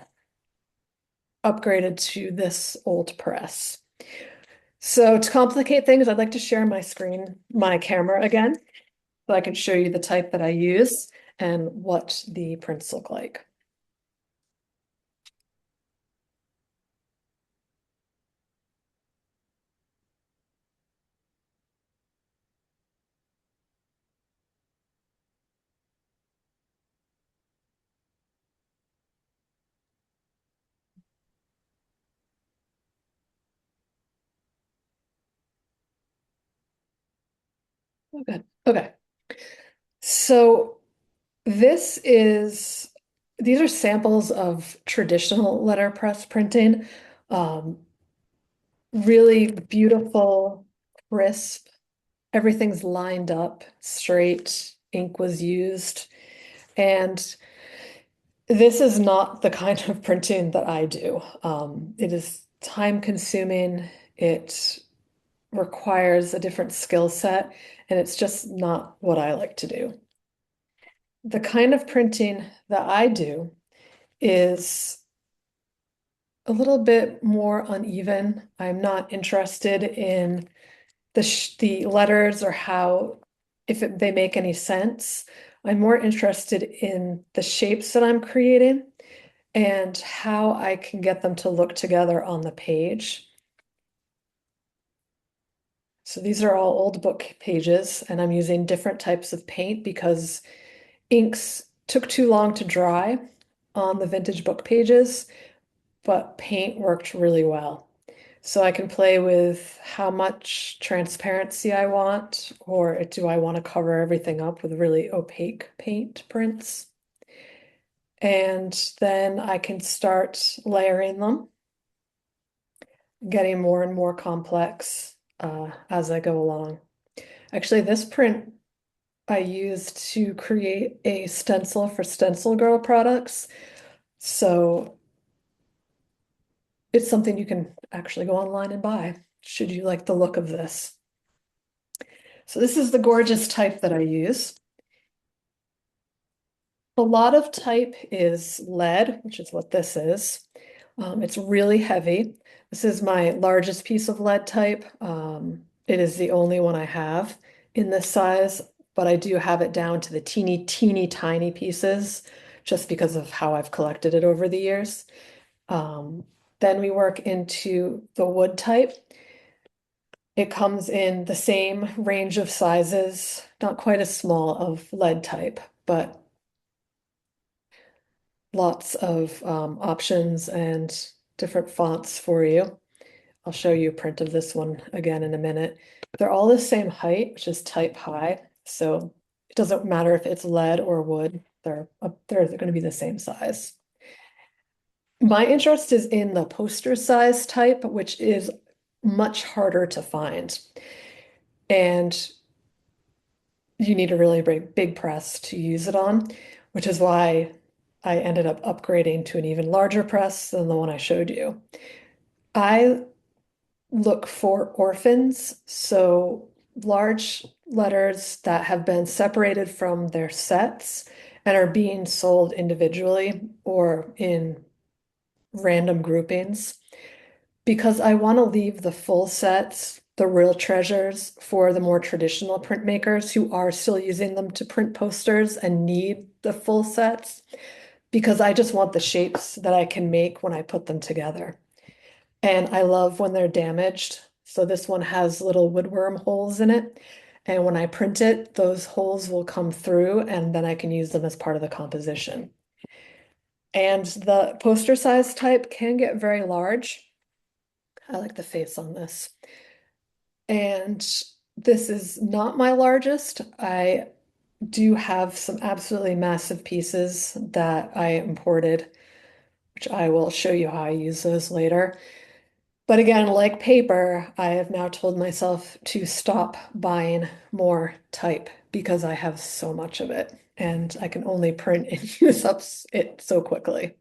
S4: upgraded to this old press. So to complicate things, I'd like to share my screen, my camera again, so I can show you the type that I use and what the prints look like. Oh, good. Okay. So these are samples of traditional letterpress printing. Um, really beautiful, crisp. Everything's lined up straight. Ink was used. And this is not the kind of printing that I do. It is time consuming. It requires a different skill set, and it's just not what I like to do. The kind of printing that I do is a little bit more uneven. I'm not interested in the letters or they make any sense. I'm more interested in the shapes that I'm creating and how I can get them to look together on the page. So these are all old book pages, and I'm using different types of paint because inks took too long to dry on the vintage book pages, but paint worked really well. So I can play with how much transparency I want, or do I want to cover everything up with really opaque paint prints? And then I can start layering them, getting more and more complex as I go along. Actually, this print I used to create a stencil for Stencil Girl products. So it's something you can actually go online and buy, should you like the look of this. So this is the gorgeous type that I use. A lot of type is lead, which is what this is. It's really heavy. This is my largest piece of lead type. It is the only one I have in this size, but I do have it down to the teeny, teeny, tiny pieces just because of how I've collected it over the years. Then we work into the wood type. It comes in the same range of sizes, not quite as small of lead type, but lots of options and different fonts for you. I'll show you a print of this one again in a minute. They're all the same height, which is type high. So it doesn't matter if it's lead or wood, they're going to be the same size. My interest is in the poster size type, which is much harder to find. And you need a really big press to use it on, which is why I ended up upgrading to an even larger press than the one I showed you. I look for orphans, so large letters that have been separated from their sets and are being sold individually or in random groupings, because I want to leave the full sets, the real treasures, for the more traditional printmakers who are still using them to print posters and need the full sets, because I just want the shapes that I can make when I put them together. And I love when they're damaged. So this one has little woodworm holes in it. And when I print it, those holes will come through and then I can use them as part of the composition. And the poster size type can get very large. I like the face on this. And this is not my largest. I do have some absolutely massive pieces that I imported, which I will show you how I use those later. But again, like paper, I have now told myself to stop buying more type because I have so much of it and I can only print and use up it so quickly.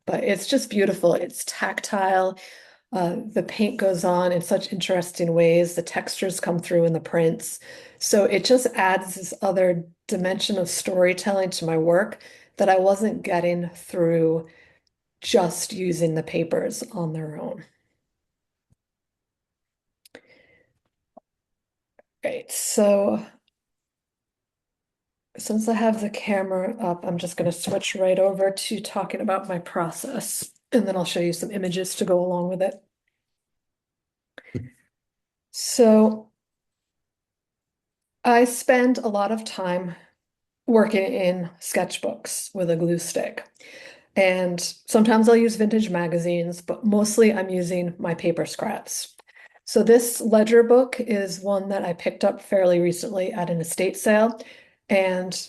S4: But it's just beautiful. It's tactile. The paint goes on in such interesting ways. The textures come through in the prints. So it just adds this other dimension of storytelling to my work that I wasn't getting through just using the papers on their own. Right, so since I have the camera up, I'm just going to switch right over to talking about my process, and then I'll show you some images to go along with it. So I spend a lot of time working in sketchbooks with a glue stick. And sometimes I'll use vintage magazines, but mostly I'm using my paper scraps. So this ledger book is one that I picked up fairly recently at an estate sale and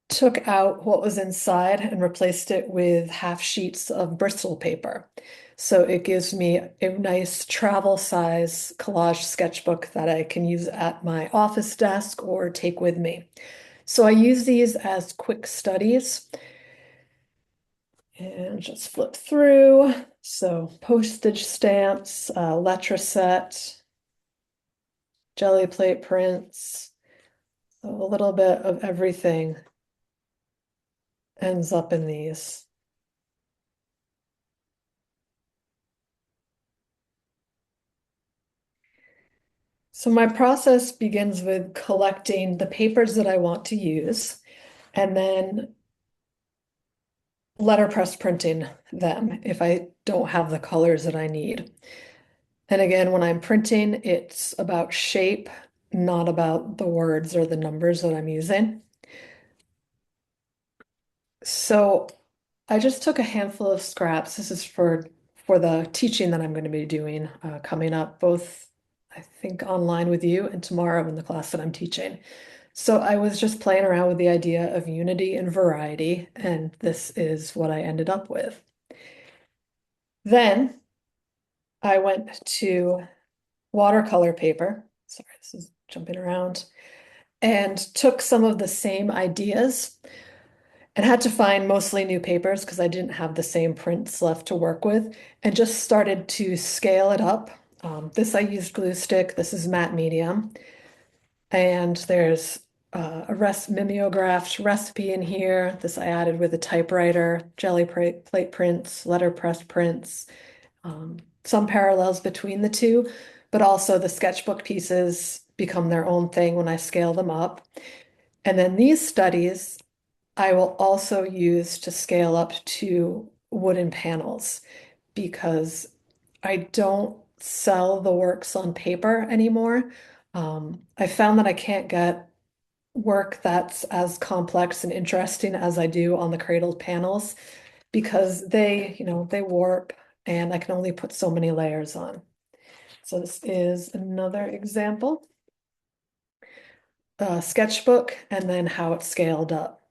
S4: took out what was inside and replaced it with half sheets of Bristol paper. So it gives me a nice travel size collage sketchbook that I can use at my office desk or take with me. So I use these as quick studies and just flip through. So postage stamps, letter set, jelly plate prints, a little bit of everything ends up in these. So my process begins with collecting the papers that I want to use and then letterpress printing them if I don't have the colors that I need. And again, when I'm printing, it's about shape, not about the words or the numbers that I'm using. So I just took a handful of scraps. This is for the teaching that I'm going to be doing coming up, both I think online with you and tomorrow in the class that I'm teaching. So I was just playing around with the idea of unity and variety, and this is what I ended up with. Then I went to watercolor paper. Sorry, this is jumping around. And took some of the same ideas and had to find mostly new papers because I didn't have the same prints left to work with, and just started to scale it up. This I used glue stick. This is matte medium. And there's a mimeographed recipe in here. This I added with a typewriter, jelly plate prints, letterpress prints, some parallels between the two, but also the sketchbook pieces become their own thing when I scale them up. And then these studies I will also use to scale up to wooden panels because I don't sell the works on paper anymore. I found that I can't get work that's as complex and interesting as I do on the cradled panels because they warp and I can only put so many layers on. So this is another example. Sketchbook and then how it's scaled up.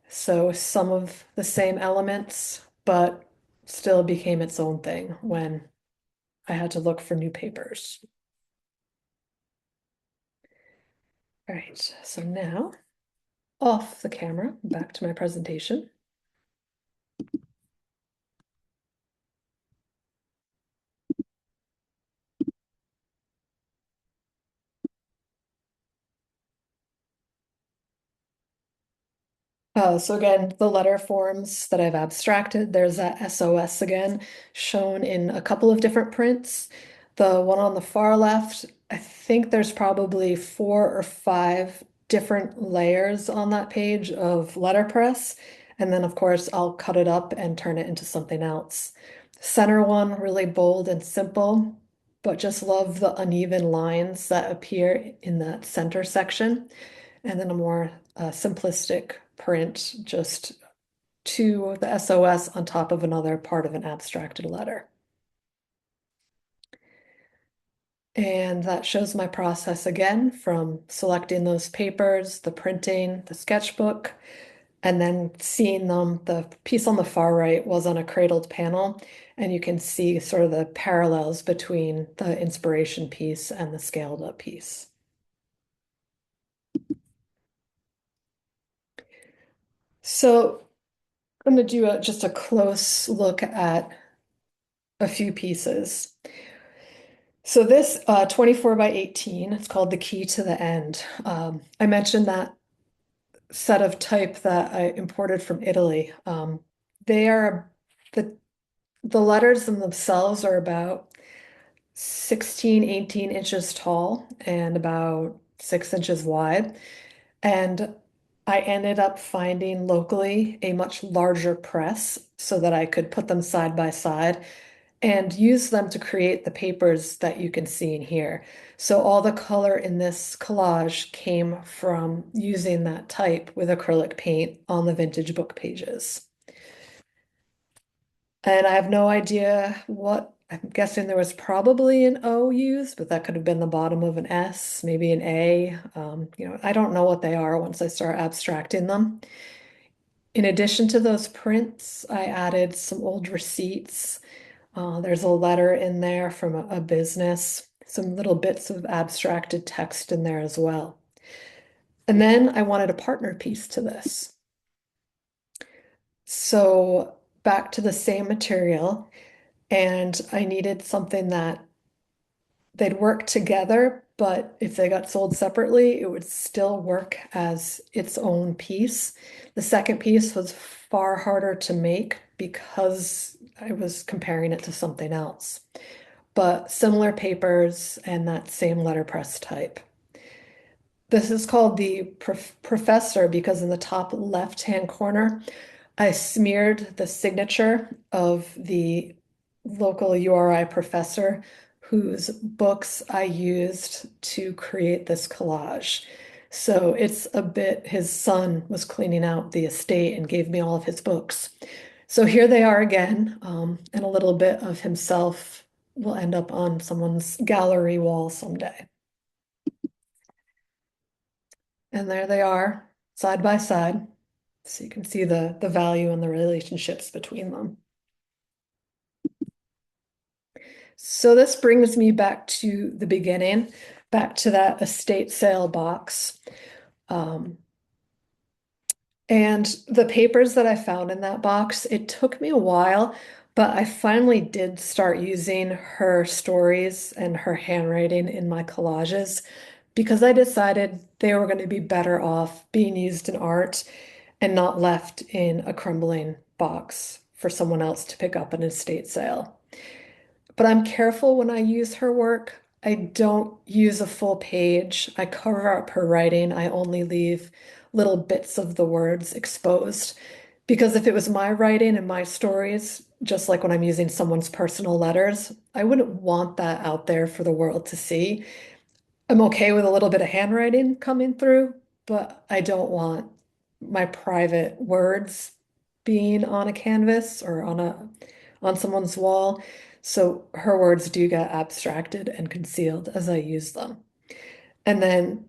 S4: So some of the same elements, but still became its own thing when I had to look for new papers. All right, so now off the camera, back to my presentation. So again, the letter forms that I've abstracted, there's that SOS again, shown in a couple of different prints. The one on the far left, I think there's probably 4 or 5 different layers on that page of letterpress. And then of course, I'll cut it up and turn it into something else. Center one, really bold and simple. but just love the uneven lines that appear in that center section. And then a more simplistic print, just to the SOS on top of another part of an abstracted letter. And that shows my process again from selecting those papers, the printing, the sketchbook, and then seeing them. The piece on the far right was on a cradled panel, and you can see sort of the parallels between the inspiration piece and the scaled up piece. So I'm going to do just a close look at a few pieces. So this 24 by 18, it's called The Key to the End. I mentioned that set of type that I imported from Italy. They are the letters themselves are about 16, 18 inches tall and about 6 inches wide. And I ended up finding locally a much larger press so that I could put them side by side and use them to create the papers that you can see in here. So all the color in this collage came from using that type with acrylic paint on the vintage book pages. And I have no idea what, I'm guessing there was probably an O used, but that could have been the bottom of an S, maybe an A. I don't know what they are once I start abstracting them. In addition to those prints, I added some old receipts. There's a letter in there from a business, some little bits of abstracted text in there as well. And then I wanted a partner piece to this. So back to the same material, and I needed something that they'd work together, but if they got sold separately, it would still work as its own piece. The second piece was far harder to make because I was comparing it to something else, but similar papers and that same letterpress type. This is called the Professor because in the top left-hand corner, I smeared the signature of the local URI professor whose books I used to create this collage. So it's a bit, his son was cleaning out the estate and gave me all of his books. So here they are again, and a little bit of himself will end up on someone's gallery wall someday. And there they are, side by side. So you can see the value and the relationships between them. So this brings me back to the beginning, back to that estate sale box. And the papers that I found in that box, it took me a while, but I finally did start using her stories and her handwriting in my collages because I decided they were going to be better off being used in art and not left in a crumbling box for someone else to pick up an estate sale. But I'm careful when I use her work. I don't use a full page. I cover up her writing. I only leave little bits of the words exposed. Because if it was my writing and my stories, just like when I'm using someone's personal letters, I wouldn't want that out there for the world to see. I'm okay with a little bit of handwriting coming through, but I don't want my private words being on a canvas or on someone's wall. So her words do get abstracted and concealed as I use them. And then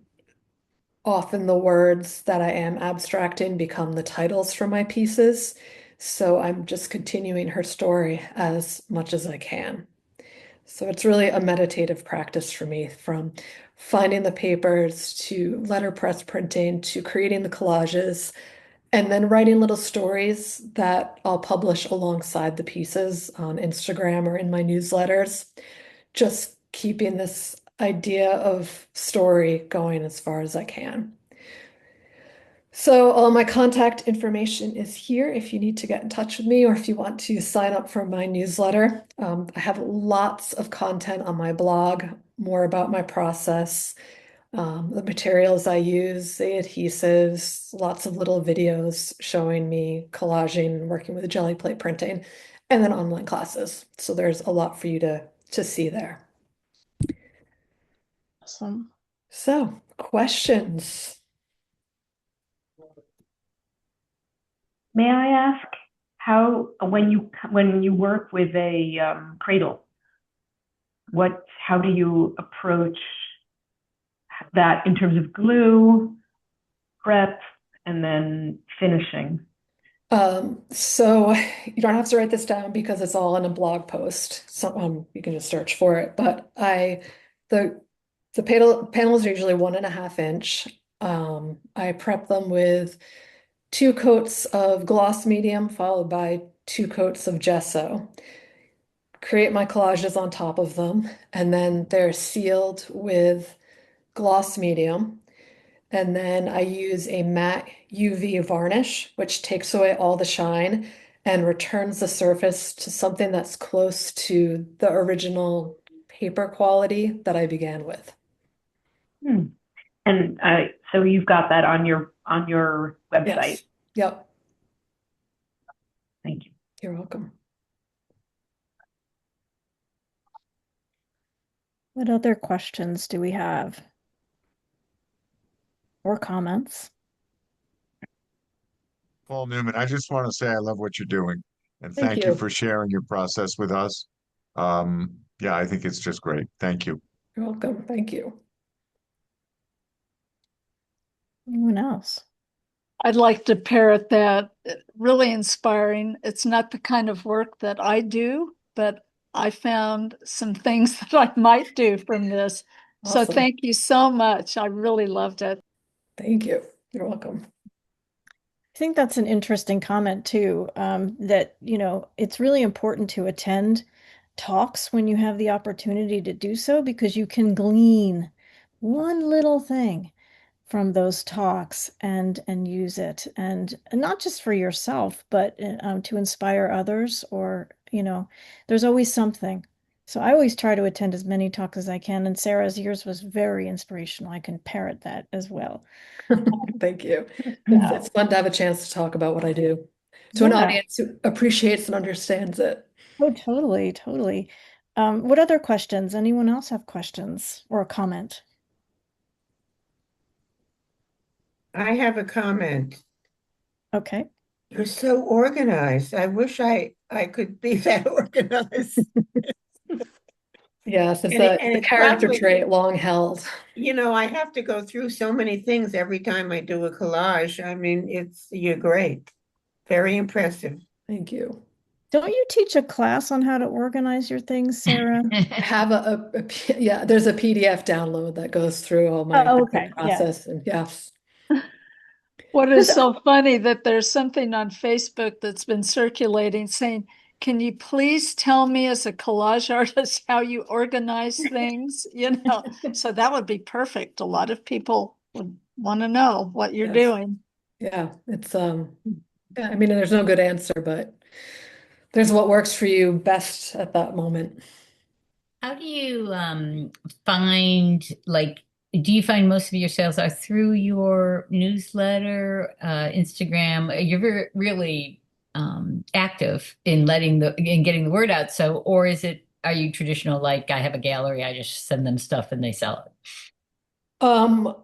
S4: often the words that I am abstracting become the titles for my pieces. So I'm just continuing her story as much as I can. So it's really a meditative practice for me, from finding the papers to letterpress printing to creating the collages and then writing little stories that I'll publish alongside the pieces on Instagram or in my newsletters. Just keeping this idea of story going as far as I can. So all my contact information is here if you need to get in touch with me or if you want to sign up for my newsletter. I have lots of content on my blog, more about my process, the materials I use, the adhesives, lots of little videos showing me collaging, working with jelly plate printing, and then online classes. So there's a lot for you to see there.
S1: Awesome.
S4: So, questions?
S8: May I ask how, when you work with a cradle, how do you approach that in terms of glue, prep, and then finishing?
S4: So you don't have to write this down because it's all in a blog post. So you can just search for it. But the panels are usually 1.5 inch. I prep them with 2 coats of gloss medium followed by 2 coats of gesso. Create my collages on top of them, and then they're sealed with gloss medium. And then I use a matte UV varnish, which takes away all the shine and returns the surface to something that's close to the original paper quality that I began with.
S8: Hmm. And so you've got that on your website.
S4: Yes. Yep.
S8: Thank you.
S4: You're welcome.
S1: What other questions do we have? Or comments?
S9: Paul Newman, I just want to say I love what you're doing and
S4: Thank
S9: thank you
S4: you.
S9: for sharing your process with us. Yeah, I think it's just great. Thank you.
S4: You're welcome. Thank you.
S1: Anyone else?
S3: I'd like to parrot that. Really inspiring. It's not the kind of work that I do, but I found some things that I might do from this. So
S4: Awesome.
S3: thank you so much. I really loved it.
S4: Thank you. You're welcome.
S1: I think that's an interesting comment too, that, it's really important to attend talks when you have the opportunity to do so because you can glean one little thing from those talks and use it and not just for yourself, but to inspire others or, there's always something. So I always try to attend as many talks as I can, and Sarah's yours was very inspirational. I can parrot that as well.
S4: Thank you.
S1: Yeah.
S4: It's fun to have a chance to talk about what I do to an
S1: Yeah.
S4: audience who appreciates and understands it.
S1: Oh, totally, totally. What other questions? Anyone else have questions or a comment?
S6: I have a comment.
S1: Okay.
S6: You're so organized. I wish I could be that organized.
S4: Yes, it's
S6: And
S4: a
S6: it's
S4: character
S6: probably,
S4: trait long held.
S6: I have to go through so many things every time I do a collage. I mean, you're great. Very impressive.
S4: Thank you.
S1: Don't you teach a class on how to organize your things, Sarah?
S4: I have yeah, there's a PDF download that goes through all my
S1: Oh, okay. Yeah.
S4: process, and yes.
S3: What is so funny that there's something on Facebook that's been circulating saying, can you please tell me as a collage artist how you organize things? So that would be perfect. A lot of people would want to know what you're
S4: Yes.
S3: doing.
S4: Yeah, it's yeah, I mean, there's no good answer, but there's what works for you best at that moment.
S10: How do you find do you find most of your sales are through your newsletter, Instagram? You're really active in getting the word out. So, or are you traditional, like I have a gallery, I just send them stuff and they sell it?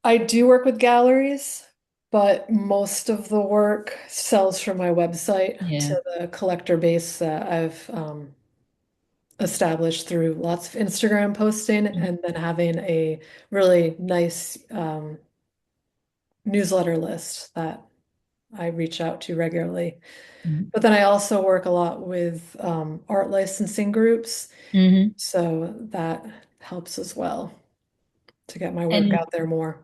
S4: I do work with galleries, but most of the work sells from my website
S10: Yeah.
S4: to the collector base that I've established through lots of Instagram posting and then having a really nice newsletter list that I reach out to regularly.
S10: Mhm.
S4: But then I also work a lot with art licensing groups,
S10: Mhm.
S4: so that helps as well to get my work
S10: And
S4: out there more.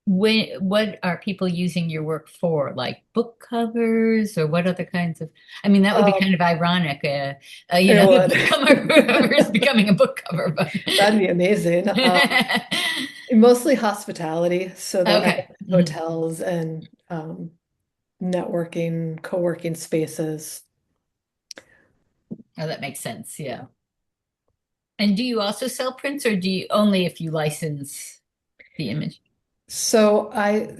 S10: what are people using your work for? Like book covers or what other kinds of, I mean, that would be kind of ironic,
S4: It
S10: the
S4: would.
S10: book cover is becoming a book cover, but
S4: That'd be amazing. Mostly hospitality, so that
S10: okay.
S4: hotels and networking, co-working spaces.
S10: Oh, that makes sense. Yeah. And do you also sell prints or do you only if you license the image?
S4: So I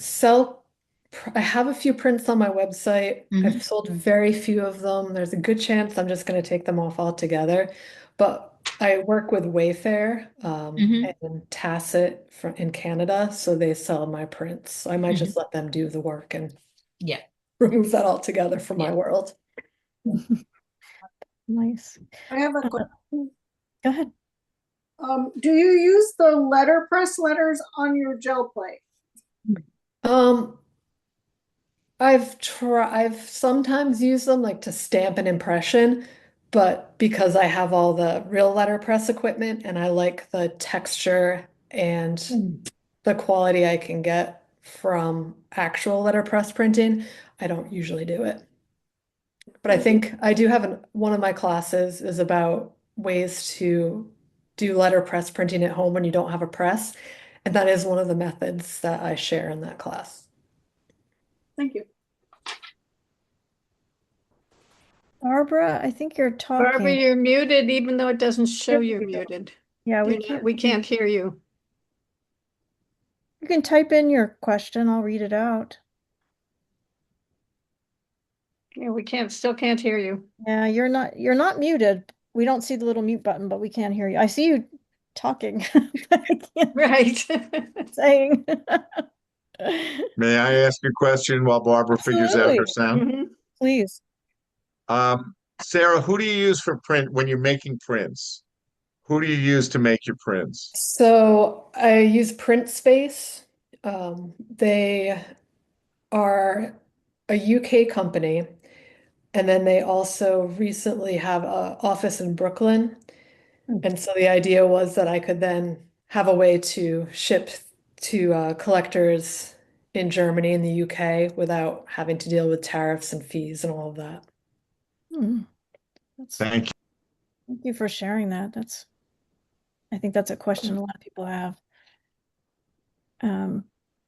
S4: have a few prints on my website.
S10: Mhm.
S4: I've sold very few of them. There's a good chance I'm just going to take them off altogether. But I work with Wayfair
S10: Hmm.
S4: and Tacit in Canada, so they sell my prints. So I might
S10: Hmm.
S4: just let them do the work and
S10: Yeah.
S4: remove that altogether from my
S10: Yeah.
S4: world.
S1: Nice.
S11: I have a
S1: Uh,
S11: question.
S1: Go ahead.
S11: Do you use the letterpress letters on your gel plate?
S4: Um, I've sometimes used them like to stamp an impression, but because I have all the real letterpress equipment and I like the texture and the quality I can get from actual letterpress printing, I don't usually do it. But I think I do have one of my classes is about ways to do letterpress printing at home when you don't have a press. And that is one of the methods that I share in that class.
S11: Thank you.
S1: Barbara, I think you're
S3: Barbara,
S1: talking.
S3: you're muted even though it doesn't show you're muted.
S1: Yeah,
S3: We can't hear you.
S1: You can type in your question. I'll read it out.
S3: Yeah, still can't hear you.
S1: Yeah, you're not muted. We don't see the little mute button, but we can't hear you. I see you talking, but I can't
S3: Right.
S1: saying.
S9: May I ask a question while Barbara figures out her
S1: Absolutely.
S9: sound?
S1: Please.
S9: Sarah, who do you use for print when you're making prints? Who do you use to make your prints?
S4: So I use Print Space. They are a UK company, and then they also recently have an office in Brooklyn. And so the idea was that I could then have a way to ship to collectors in Germany and the UK without having to deal with tariffs and fees and all of that.
S1: Hmm.
S9: Thank you.
S1: Thank you for sharing that. I think that's a question a lot of people have.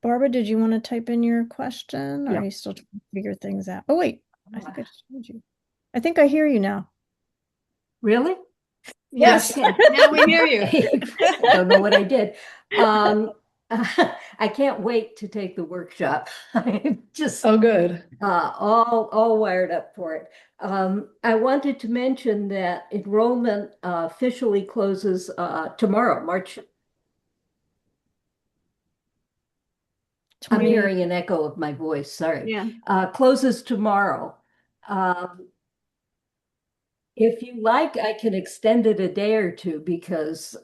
S1: Barbara, did you want to type in your question, or are you still trying to figure things out? Oh, wait, I think I just told you. I think I hear you now.
S12: Really?
S1: Yes.
S3: Okay, now we hear you.
S12: Don't know what I did. I can't wait to take the workshop. I'm just
S4: Oh, good.
S12: all wired up for it. I wanted to mention that enrollment officially closes tomorrow, March. I'm
S1: 20.
S12: hearing an echo of my voice. Sorry.
S3: Yeah.
S12: Closes tomorrow. Um, If you like, I can extend it a day or two because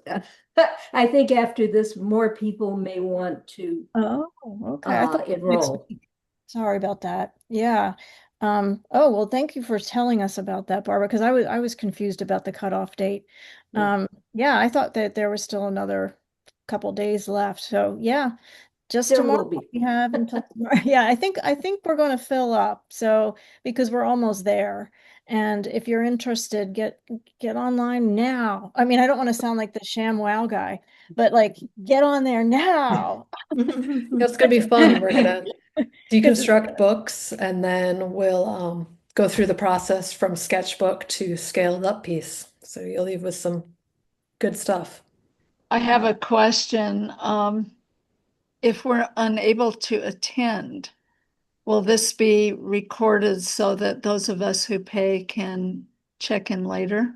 S12: I think after this, more people may want to
S1: Oh, okay. I thought it was next
S12: enroll.
S1: week. Sorry about that. Yeah. Oh, well, thank you for telling us about that, Barbara, because I was confused about the cutoff date. Yeah, I thought that there was still another couple days left. So yeah, just
S12: There
S1: tomorrow
S12: will be.
S1: we have until tomorrow. Yeah, I think we're going to fill up. So because we're almost there. And if you're interested, get online now. I mean, I don't want to sound like the sham wow guy, but like get on there now.
S4: It's gonna be fun. We're gonna
S1: Because
S4: deconstruct books and then we'll go through the process from sketchbook to scaled up piece. So you'll leave with some good stuff.
S3: I have a question. If we're unable to attend, will this be recorded so that those of us who pay can check in later?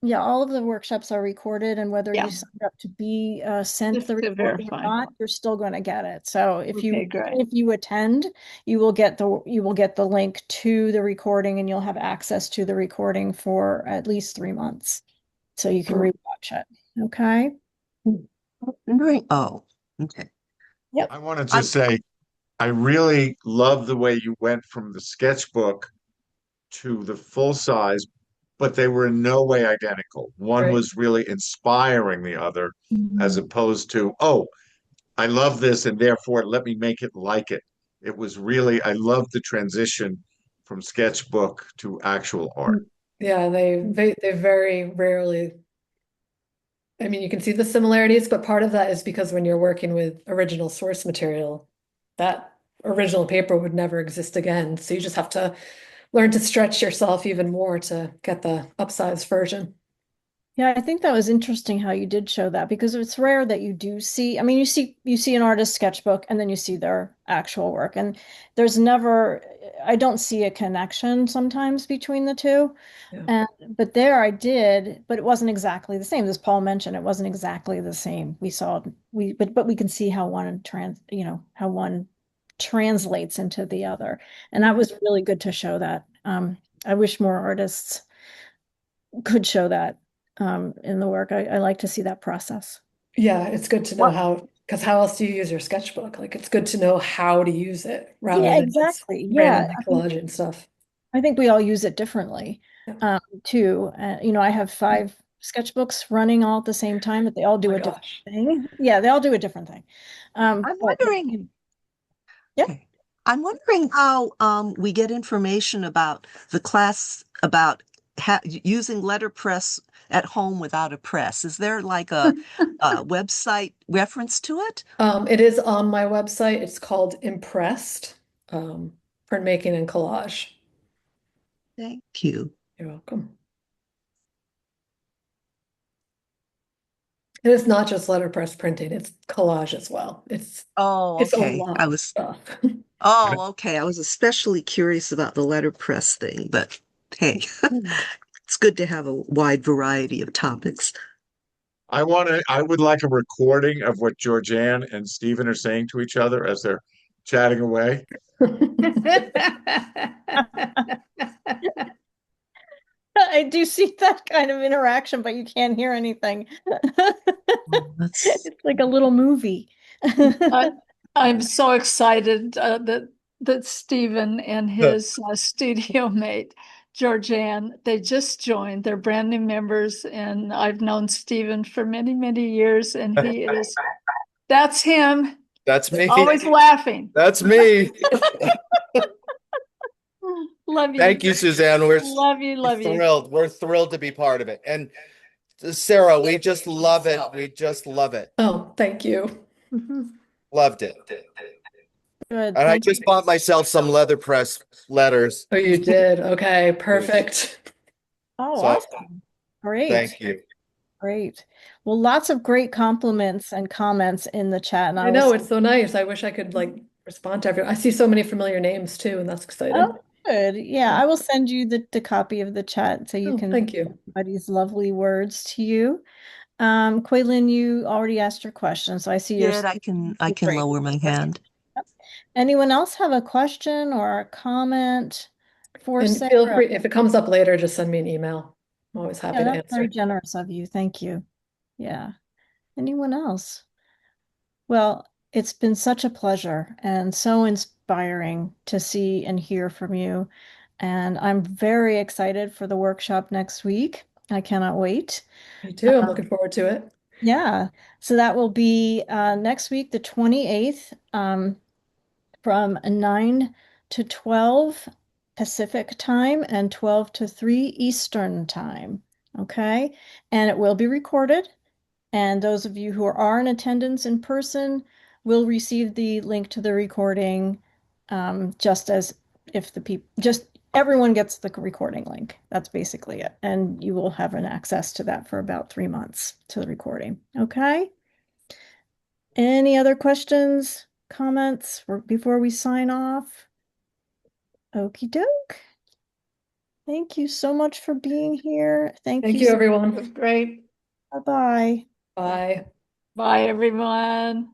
S1: yeah, all of the workshops are recorded, and whether
S3: Yeah.
S1: you signed up to be sent
S3: Just
S1: the
S3: to
S1: recording or
S3: verify.
S1: not, you're still going to get it. So
S3: Okay, great.
S1: if you attend, you will get the link to the recording, and you'll have access to the recording for at least 3 months, so you can rewatch it. Okay.
S2: Oh, okay.
S1: Yep.
S9: I want to
S2: I'm,
S9: just say, I really love the way you went from the sketchbook to the full size, but they were in no way identical. One
S4: Right.
S9: was really inspiring the other, as
S1: Mhm.
S9: opposed to, oh, I love this and therefore let me make it like it. It was really, I love the transition from sketchbook to actual art.
S4: Yeah, they very rarely. I mean, you can see the similarities, but part of that is because when you're working with original source material, that original paper would never exist again. So you just have to learn to stretch yourself even more to get the upsized version.
S1: Yeah, I think that was interesting how you did show that because it's rare that you do see, I mean, you see an artist's sketchbook and then you see their actual work. And there's never, I don't see a connection sometimes between the two.
S4: Yeah.
S1: And but there I did, but it wasn't exactly the same. As Paul mentioned, it wasn't exactly the same. But we can see how how one translates into the other. And that was really good to show that. I wish more artists could show that in the work. I like to see that process.
S4: Yeah, it's good to know how, because how else do you use your sketchbook? Like it's good to know how to use it rather
S1: Yeah,
S4: than just
S1: exactly. Yeah.
S4: randomly collage and stuff.
S1: I think we all use it differently
S4: Yeah.
S1: too. I have 5 sketchbooks running all at the same time, but they all do
S4: Oh my
S1: a different
S4: gosh.
S1: thing. Yeah, they all do a different thing.
S2: I'm
S1: But
S2: wondering,
S1: yeah.
S2: okay. I'm wondering how we get information about the class about using letterpress at home without a press. Is there like a website reference to it?
S4: It is on my website. It's called Impressed, printmaking and collage.
S2: Thank you.
S4: You're welcome. And it's not just letterpress printing, it's collage as well.
S2: Oh,
S4: It's a
S2: okay.
S4: lot of stuff.
S2: Oh, okay. I was especially curious about the letterpress thing, but hey, it's good to have a wide variety of topics.
S9: I would like a recording of what Georgianne and Stephen are saying to each other as they're chatting away.
S1: I do see that kind of interaction, but you can't hear anything. It's like a little movie.
S3: I'm so excited that Stephen and his studio mate, Georgianne, they just joined. They're brand new members, and I've known Stephen for many, many years, and that's him.
S13: That's me.
S3: Always laughing.
S13: That's me.
S3: Love you.
S13: Thank you, Suzanne.
S3: Love you.
S13: Thrilled. We're thrilled to be part of it. And Sarah, we just love it. We just love it.
S4: Oh, thank you.
S13: Loved it.
S1: Good.
S13: And I just bought myself some letterpress letters.
S4: Oh, you did? Okay, perfect.
S1: Oh,
S13: So,
S1: awesome. Great.
S13: thank you.
S1: Great. Well, lots of great compliments and comments in the chat. And
S4: I know, it's so nice. I wish I could like respond to everyone. I see so many familiar names too, and that's exciting.
S1: Oh, good. Yeah, I will send you the copy of the chat so you can
S4: thank you.
S1: everybody's lovely words to you. Quaylin, you already asked your question, so I see
S2: Good. I can lower my hand.
S1: Anyone else have a question or a comment for
S4: And
S1: Sarah?
S4: feel free, if it comes up later, just send me an email. I'm always happy to
S1: that's
S4: answer.
S1: very generous of you. Thank you. Yeah. Anyone else? Well, it's been such a pleasure and so inspiring to see and hear from you. And I'm very excited for the workshop next week. I cannot wait.
S4: Me too. I'm looking forward to it.
S1: Yeah. So that will be next week, the 28th, from 9 to 12 Pacific time and 12 to 3 Eastern time. Okay. And it will be recorded. And those of you who are in attendance in person will receive the link to the recording, just as if just everyone gets the recording link. That's basically it. And you will have an access to that for about 3 months to the recording. Okay. Any other questions, comments before we sign off? Okie doke. Thank you so much for being here.
S4: Thank you, everyone.
S3: It was great.
S1: Bye-bye.
S4: Bye.
S3: Bye, everyone.